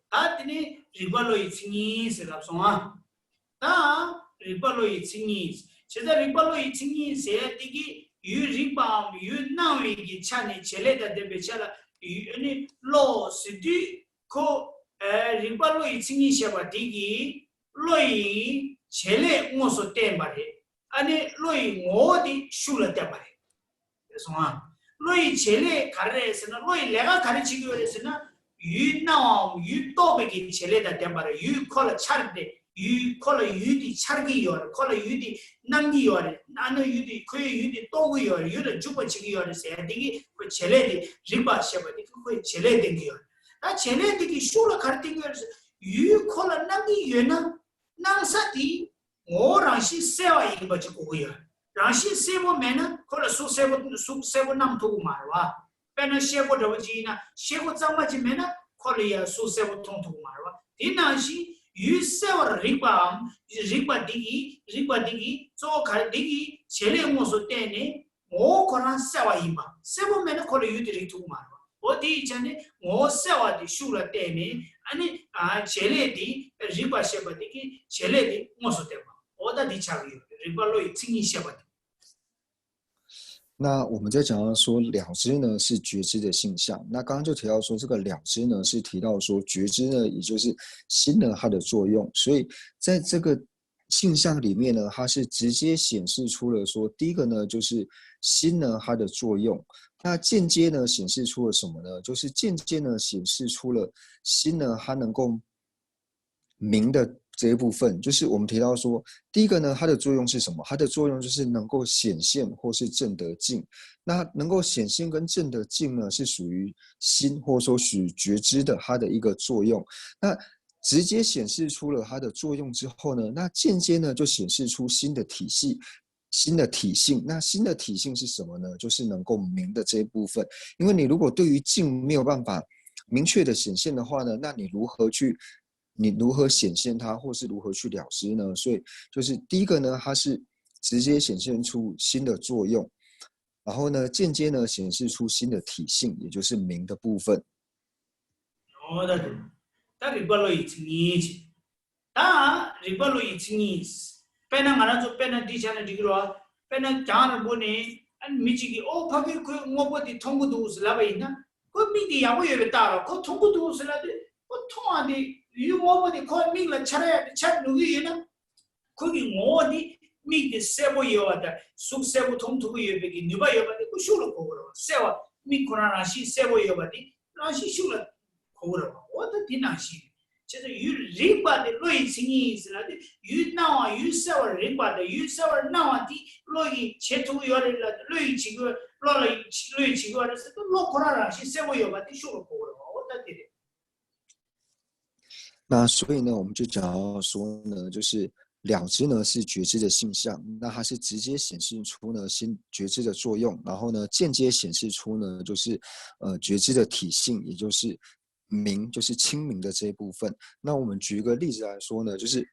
S2: 다들이 리발로이 칭이 세랍송아 다 리발로이 칭이 제가 리발로이 칭이 세디기 유 리밤 유 나위기 차니 젤레다 데베차라 유니 로 시디 코 리발로이 칭이 샤바디기 로이 젤레 모소 템바레 아니 로이 모디 슈라 템바레 그래서 로이 젤레 가르에서는 로이 내가 가르치기 위해서는 유 나와 유 또베기 젤레다 템바레 유 콜라 차르데 유 콜라 유디 차르기요 콜라 유디 남기요 나는 유디 그 유디 또고요 유를 주버치기요 세디기 그 젤레디 리바 샤바디 그 젤레디기요 나 젤레디기 슈라 가르팅요 유 콜라 남기요나 나사디 오랑시 세와 이거 지고요 랑시 세보 메나 콜라 수세보 남토고 말와 빼는 셰보 더지나 셰보 장마지 메나 콜리아 수세보 통토고 말와 디나시 유세와 리바디기 저 가디기 젤레 모소 때네 오 코란 세와 이마 세보 메나 콜리 유디리 투고 말와 어디 있잖니 오 세와디 슈라 때네 아니 젤레디 리바 셰바디기 젤레디 모소 때마 어다 디차기요 리발로이 칭이 셰바디
S1: 那我们在讲到说了知呢是觉知的性相，那刚刚就提到说这个了知呢是提到说觉知呢也就是心呢它的作用，所以在这个性相里面呢，它是直接显示出了说第一个呢就是心呢它的作用，那间接呢显示出了什么呢？就是间接呢显示出了心呢它能够明的这一部分，就是我们提到说，第一个呢，它的作用是什么？它的作用就是能够显现或是证得境。那能够显现跟证得境呢，是属于心或者说属于觉知的它的一个作用。那直接显示出了它的作用之后呢，那间接呢就显示出新的体系。新的体性，那新的体性是什么呢？就是能够明的这一部分。因为你如果对于境没有办法明确的显现的话呢，那你如何显现它，或是如何去了知呢？所以就是第一个呢，它是直接显现出新的作用，然后呢，间接呢显示出新的体性，也就是明的部分。
S2: pena ngana jo pena di chana digro pena jana bone an michi gi o phage ko ngobo di thongu du usla bai na ko mi di yabo yebe ta ro ko thongu du usla de ko thonga di yu ngobo di ko mi la chare chat nu gi na ko gi ngo di mi di sebo yo da suk sebo thong thu yebe gi nyuba yo ba di ko shulo ko ro sewa mi ko na shi sebo yo ba di na shi shulo ko ro o da di na shi就是与人把的类型意思了的，与那啊与社会人把的与社会那啊的类前途有的了类几个落了类几个的是都落过来了，是社会有把的修了过了，我得的。
S1: 那所以呢，我们就讲到说呢，就是了知呢是觉知的性相，那它是直接显示出呢新觉知的作用，然后呢间接显示出呢就是觉知的体性，也就是明，就是清明的这一部分。那我们举一个例子来说呢，就是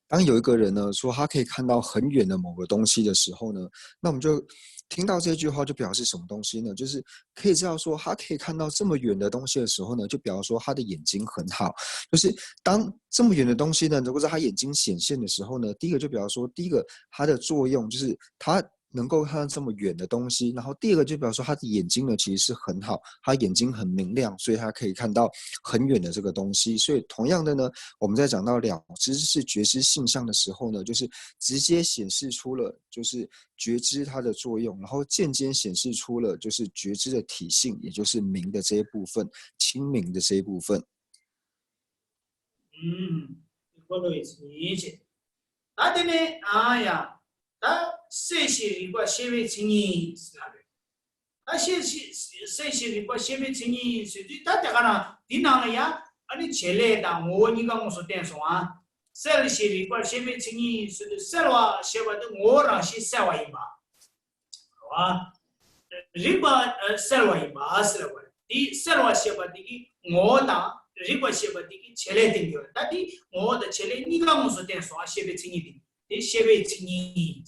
S1: 当有一个人呢说他可以看到很远的某个东西的时候呢，那我们就听到这句话就表示什么东西呢？就是可以知道说他可以看到这么远的东西的时候呢，就表示说他的眼睛很好。就是当这么远的东西呢，如果在他眼睛显现的时候呢，第一个就表示说，第一个它的作用就是它能够看到这么远的东西，然后第二个就表示说他的眼睛呢其实是很好，他眼睛很明亮，所以他可以看到很远的这个东西。所以同样的呢，我们在讲到了知是觉知性相的时候呢，就是直接显示出了就是觉知它的作用，然后间接显示出了就是觉知的体性，也就是明的这一部分，清明的这一部分。
S2: 이걸로 있으니 이제 나중에 아야 다 세시리과 세베 증이 있으라고. 다 세시리과 세베 증이 있으지. 다 대가나 디나야 아니 젤레다 오니가 무슨 된소아. 셀시리과 세베 증이 있으지. 셀와 세바도 오랑시 세와이마. 와 리바 셀와이마 아스라고. 이 셀와 세바디기 오다 리바 세바디기 젤레딩겨. 다디 오다 젤레 니가 무슨 된소아 세베 증이디. 이 세베 증이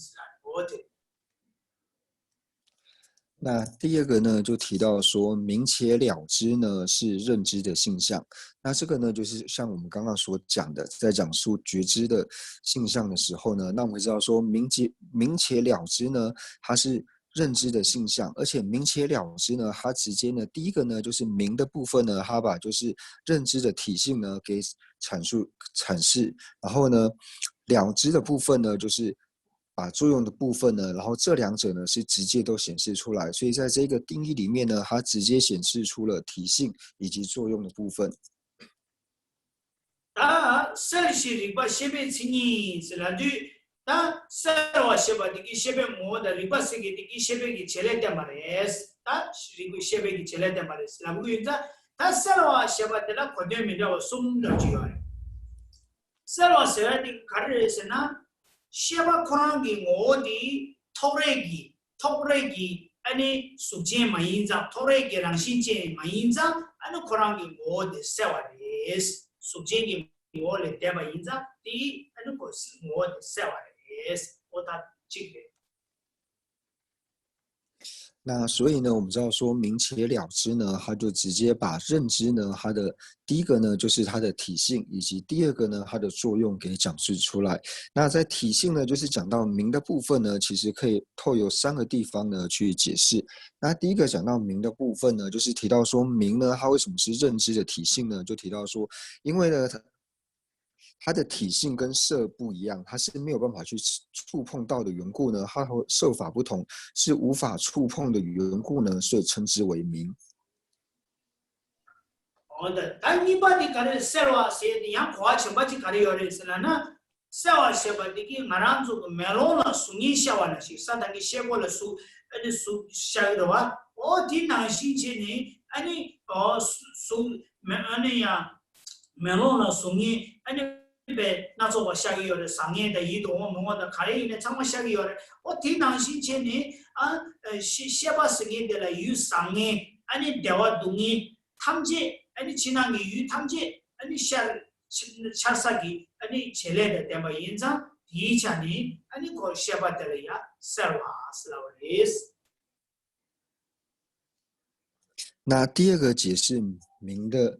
S1: 那第二个呢，就提到说明且了之呢是认知的性象。那这个呢，就是像我们刚刚所讲的，在讲述觉知的性象的时候呢，那我们知道说明且了之呢，它是认知的性象，而且明且了之呢，它直接呢，第一个呢就是明的部分呢，它把就是认知的体性呢给阐释，然后呢了知的部分呢就是把作用的部分呢，然后这两者呢是直接都显示出来，所以在这个定义里面呢，它直接显示出了体性以及作用的部分。
S2: 다 셀시리바 세베 증이 있으라도 다 셀와 세바디기 세베 모다 리바스기디기 세베기 젤레데 마레스 다 리고 세베기 젤레데 마레스 라부인자 다 셀와 세바데라 코데미다와 숨더지요 셀와 세바디 가르에서나 세바 코랑기 모디 토레기 아니 수제 마인자 토레기랑 신제 마인자 아니 코랑기 모디 세와레스 수제기 모레 대바 인자 디 아니 코스 모디 세와레스 오다 지게
S1: 那所以呢，我们知道说明且了之呢，它就直接把认知呢，它的第一个呢就是它的体性，以及第二个呢它的作用给讲述出来。那在体性呢，就是讲到明的部分呢，其实可以透由3个地方呢去解释。那第一个讲到明的部分呢，就是提到说明呢，它为什么是认知的体性呢？就提到说，因为呢它的体性跟色不一样，它是没有办法去触碰到的缘故呢，它和色法不同，是无法触碰的缘故呢，所以称之为明。
S2: 的，但你把你看的셀와 세디 양 과치 맞지 가려야겠으나 셀와 세바디기 마란주 멜로나 숭이 샤와나 시 사다기 셰고라 수 아니 수 샤이로와 어디 나시체니 아니 어수 아니야 멜로나 숭이 아니 배 나서와 샤기요레 상해의 이동 뭐다 가리네 정말 샤기요레 어디 나시체니 아 셰바스기데라 유 상해 아니 대화 동이 탐지 아니 지난이 유 탐지 아니 샤사기 아니 젤레데 데마 인자 이자니 아니 고 셰바데리아 셀와스라레스
S1: 那第二个解释明的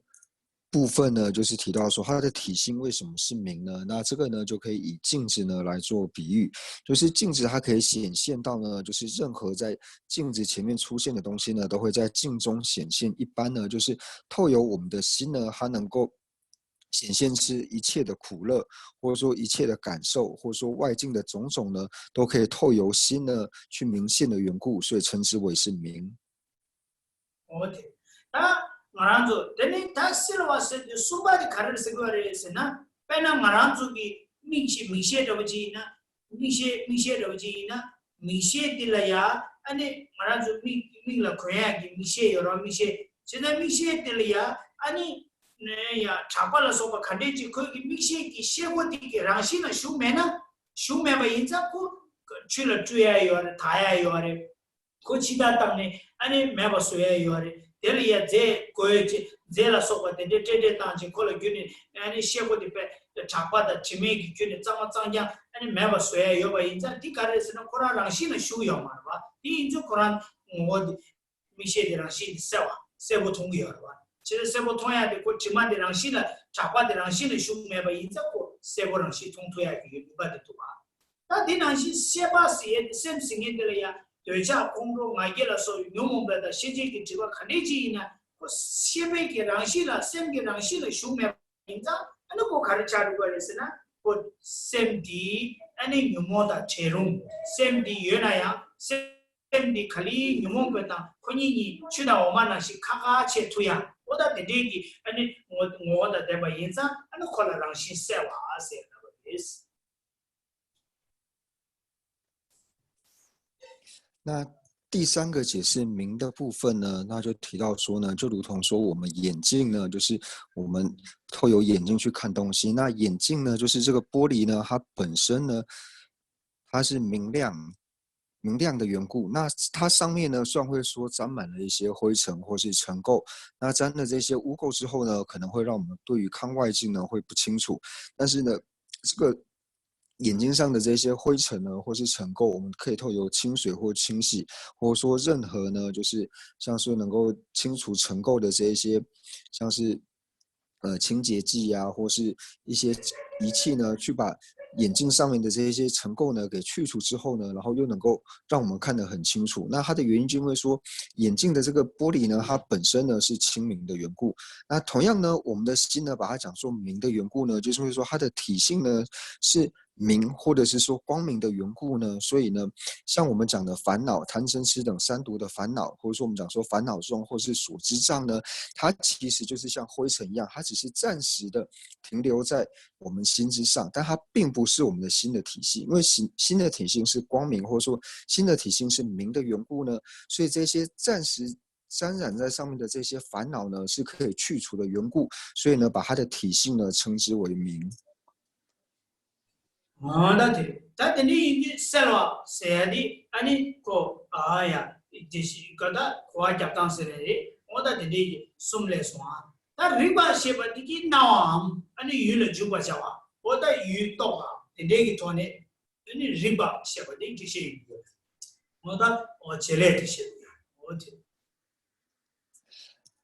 S1: 部分呢，就是提到说它的体性为什么是明呢？那这个呢，就可以以镜子呢来做比喻，就是镜子它可以显现到呢，就是任何在镜子前面出现的东西呢，都会在镜中显现。一般呢，就是透由我们的心呢，它能够显现出一切的苦乐，或者说一切的感受，或者说外境的种种呢，都可以透由心呢去明现的缘故，所以称之为是明。
S2: 마란조 데니 다실와세 수바디 카르 세고레스나 페나 마란조기 미셰더지나 미셰더지나 미셰딜라야 아니 마란조 미라 코야기 미셰 여러 미셰 제가 미셰딜라야 아니 네야 차발라 소바 칸데지 거기 미셰기 셰고디게 랑시나 슈메바 인자고 출을 주야요 다야요 고치다 땅네 아니 메바 소야요 Delia de Goji, Zela Sopa, the Tanji, Cola Unit, and Shebo de Chapa, the Chimiki Unit, Zanga, and Meva Swear Yoba in that Tikaris and Koran Rashina Shu Yomarva, the into Koran would Michel de Rashid Sewa, Sebo Tungiorva. Sebo Toya, the Cochima de Rashina, Chapa de Rashina Shu Meva in the Sebo Rashi Tuntuya, but the Tuba. That didn't she Seba see the same thing in the对家 공로 마이게라서 용문배다 시제기 지가 가내지이나 세배기 랑시라 셈기 랑시라 슈메 인자 아니 고 가르쳐를 거랬으나 고 셈디 아니 유모다 제롱 셈디 연아야 셈디 칼리 유모배다 코니니 추다 오만나시 카가체 투야 오다 데데기 아니 뭐다 대바 인자 아니 콜라 랑시 세와 세라고 있어
S1: 那第三个解释名的部分呢，那就提到说呢，就如同说我们眼镜呢，就是我们透过眼睛去看东西，那眼镜呢，就是这个玻璃呢，它本身呢，它是明亮的缘故，那它上面呢，虽然会说沾满了一些灰尘或是尘垢，那沾了这些污垢之后呢，可能会让我们对于看外境呢会不清楚，但是呢，这个眼睛上的这些灰尘呢，或是尘垢，我们可以透过清水或清洗，或者说任何呢，就是像是能够清除尘垢的这一些，像是清洁剂啊，或是一些仪器呢，去把眼镜上面的这些尘垢呢给去除之后呢，然后又能够让我们看得很清楚。那它的原因就因为说，眼镜的这个玻璃呢，它本身呢是清明的缘故。那同样呢，我们的心呢，把它讲说明的缘故呢，就是会说它的体性呢是明，或者是说光明的缘故呢，所以呢，像我们讲的烦恼、贪嗔痴等三毒的烦恼，或者说我们讲说烦恼重或是所知障呢，它其实就是像灰尘一样，它只是暂时的停留在我们心之上，但它并不是我们的心的体系，因为心的体性是光明，或者说心的体性是明的缘故呢，所以这些暂时沾染在上面的这些烦恼呢，是可以去除的缘故，所以呢，把它的体性呢称之为明。
S2: 다 되니 셀와 세야디 아니 고 아야 디시 거다 고아 잡당스레 오다 되니 숨레스와 다 리바 셰바디기 나왕 아니 유르 주바 자와 오다 유토가 되기 토네 아니 리바 셰바디 디시 오다 어체레 디시 오티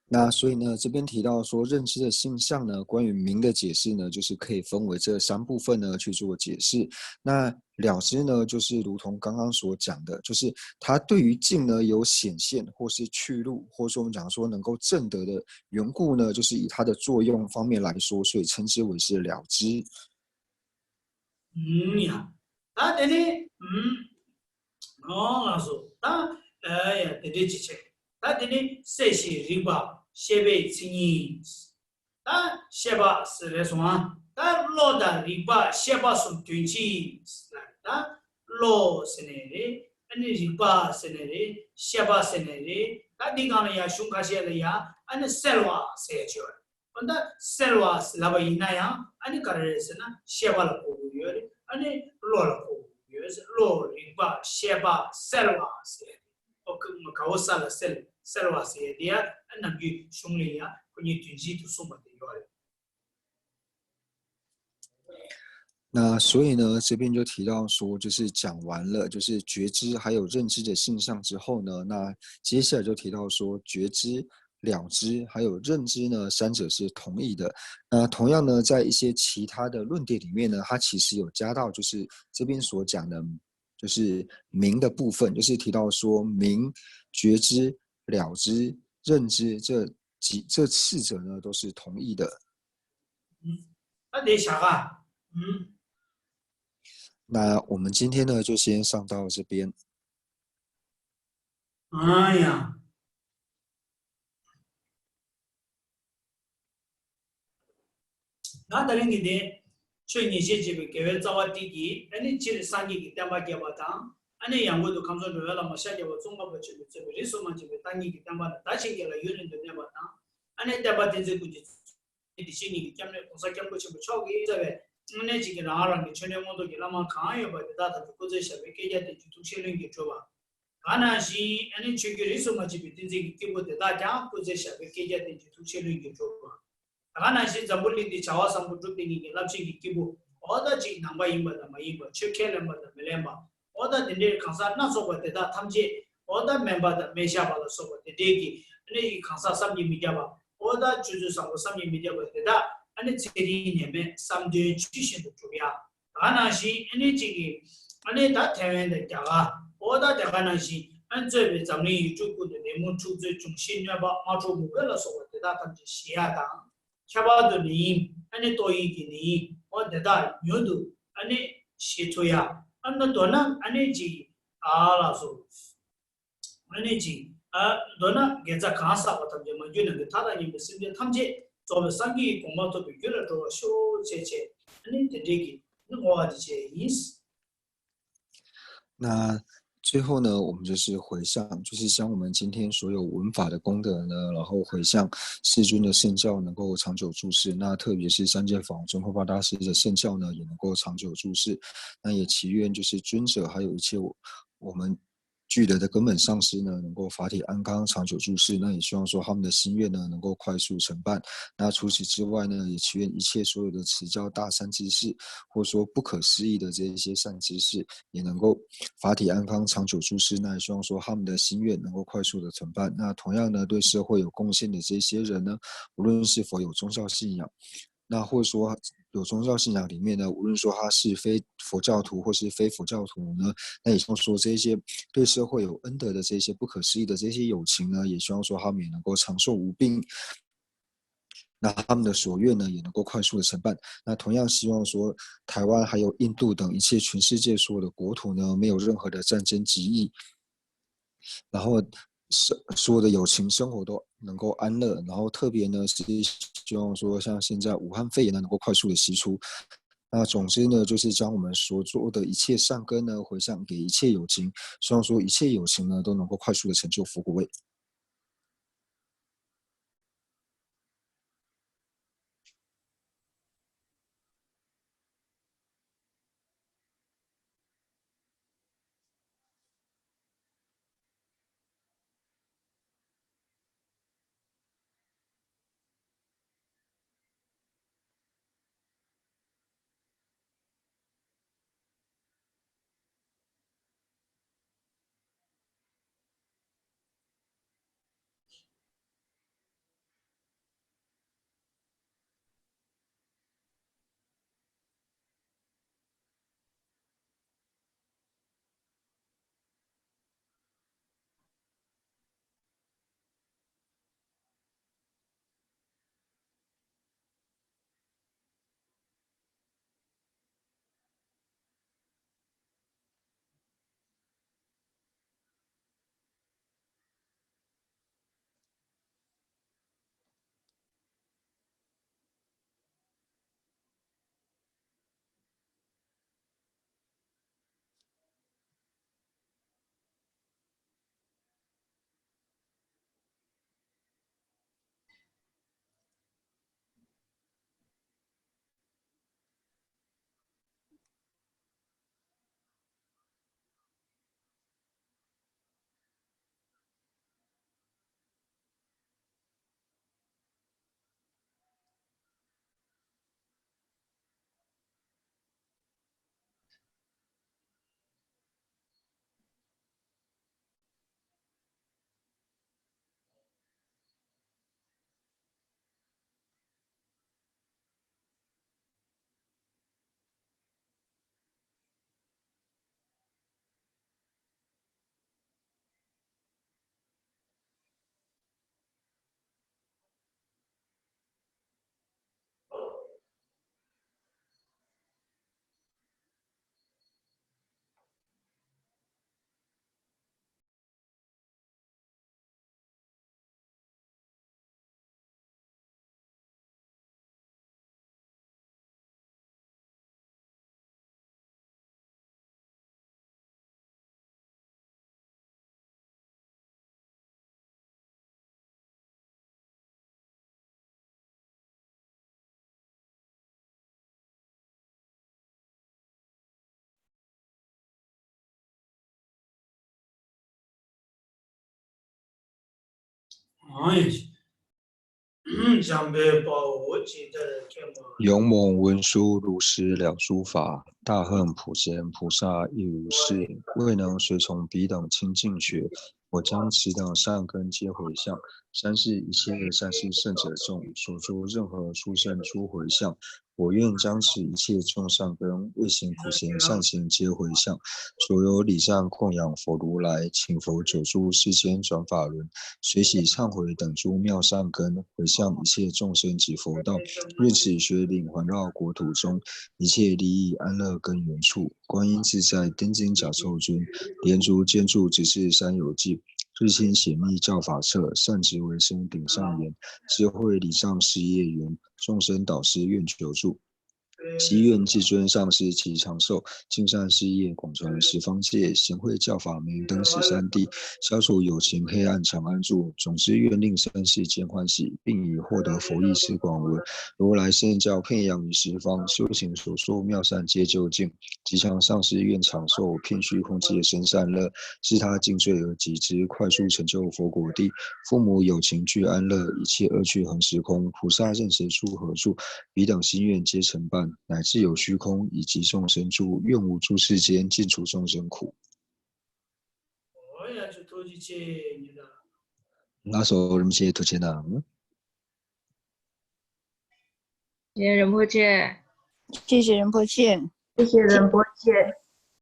S1: 那所以呢，这边提到说认知的性相呢，关于明的解释呢，就是可以分为这三部分呢去做解释。那了知呢，就是如同刚刚所讲的，就是它对于境呢有显现或是去路，或者说我们讲说能够证得的缘故呢，就是以它的作用方面来说，所以称之为是了知。
S2: 呀，다 되니 알았어 다 야 되지 체 다 되니 세시 리바 셰베 칭이 다 셰바 스레송아 다 로다 리바 셰바 숨 튠치 다 로 세네리 아니 리바 세네리 셰바 세네리 다 디가나 야 슝카시야야 아니 셀와 세죠 onda 셀와 라바 이나야 아니 카레스나 셰바라 고요리 아니 로라 고 로 리바 셰바 셀와 세 오그 가오살라 셀와 세디야 안나기 슝리야 kunyi tunji tu sumba de yore
S1: 那所以呢，这边就提到说，就是讲完了，就是觉知还有认知的性相之后呢，那接下来就提到说，觉知、了知还有认知呢，三者是同义的。那同样呢，在一些其他的论点里面呢，它其实有加到，就是这边所讲的，就是明的部分，就是提到说明、觉知、了知、认知这四者呢，都是同义的。
S2: 你想啊
S1: 那我们今天呢，就先上到这边。
S2: 哎呀，那等于你去你些这个给人找我弟弟，你其实三年给点把给我当，你养我都看出来了嘛，下节我中国不去这个人说嘛这个当年给点把，大钱给了有人就点把当，你点把的这个就，你心里讲的，公司讲不去不超给这个。那几个人啊，你去年我都给他们看一把的，他都不在下面给家的就都些人给做吧。啊，那是你去个人说嘛，这边的这个给我的大家不在下面给家的就都些人给做吧。啊，那是咱们的茶花上不做的那个，那些给我，我的这哪把赢不的没赢不，去开两把的没两把，我的的那看啥那说过的他们这，我的没把的没下把的说过的这个，你看啥三年没加吧，我的就是上过三年没加过的。아니 제리 님의 3대 주신도 쪽이야. 하나씩 아니 지기 아니 다 대회의 자가 보다 대가나시 안저비 장리 유튜브도 내문 추제 중심에 봐 마주 무걸어서 왔다 담지 시야다. 캬바드니 아니 또이기니 어디다 요도 아니 시토야. 안나 도나 아니 지 알아서 아니 지 도나 게자 가사 같은 게 먼저는 그 타다니 무슨 탐지 좀 상기 공부도 비교를 더 쇼제제 아니 되게 뭐가 되지 is
S1: 那最后呢，我们就是回向，就是将我们今天所有文法的功德呢，然后回向世尊的圣教能够长久住世。那特别是三界法王宗喀巴大师的圣教呢，也能够长久住世。那也祈愿就是尊者还有一切我们具德的根本上师呢，能够法体安康，长久住世。那也希望说他们的心愿呢，能够快速成办。那除此之外呢，也祈愿一切所有的持教大善知识，或者说不可思议的这一些善知识，也能够法体安康，长久住世。那也希望说他们的心愿能够快速的成办。那同样呢，对社会有贡献的这些人呢，无论是否有宗教信仰，那或者说有宗教信仰里面呢，无论说他是非佛教徒或是非佛教徒呢，那也希望说这些对社会有恩德的这些不可思议的这些友情呢，也希望说他们也能够长寿无病。那他们的所愿呢，也能够快速的成办。那同样希望说，台湾还有印度等一切全世界所有的国土呢，没有任何的战争疾疫，然后所有的友情生活都能够安乐。然后特别呢是希望说，像现在武汉肺炎呢，能够快速的息出。那总之呢，就是将我们所做的一切善根呢，回向给一切有情，希望说一切有情呢，都能够快速的成就佛果位。勇猛文殊如实了诸法，大恨普贤菩萨亦如是，未能随从彼等清净学，我将此等善根皆回向。三是一切善事圣者众所作任何殊胜诸回向，我愿将此一切众善根未行普贤善行皆回向。所有礼赞供养佛如来，请佛久住世间转法轮，随喜忏悔等诸妙善根，回向一切众生及佛道，愿此学领环绕国土中，一切利益安乐根源处。观音自在灯金甲臭尊，莲足坚住直至三有记。日清显密教法册，善直为生顶上言，智慧礼上事业缘，众生导师愿求助。祈愿至尊上师及长寿，尽善事业，广传十方界，贤惠教法，明灯十三地，消除有情黑暗，常安住。总之愿令生世间欢喜，并以获得佛意识广闻。如来圣教遍扬于十方，修行所说妙善皆究竟。吉祥上师愿长寿，遍虚空界生善乐，自他尽罪而己之，快速成就佛果地。父母有情俱安乐，一切恶趣恒时空。菩萨任时处何处，彼等心愿皆成办。乃至有虚空，以及众生住，愿无诸世间，尽除众生苦。那首人些托切囊，
S3: 谢谢仁波切，
S4: 谢谢仁波切。
S5: 谢谢仁波切。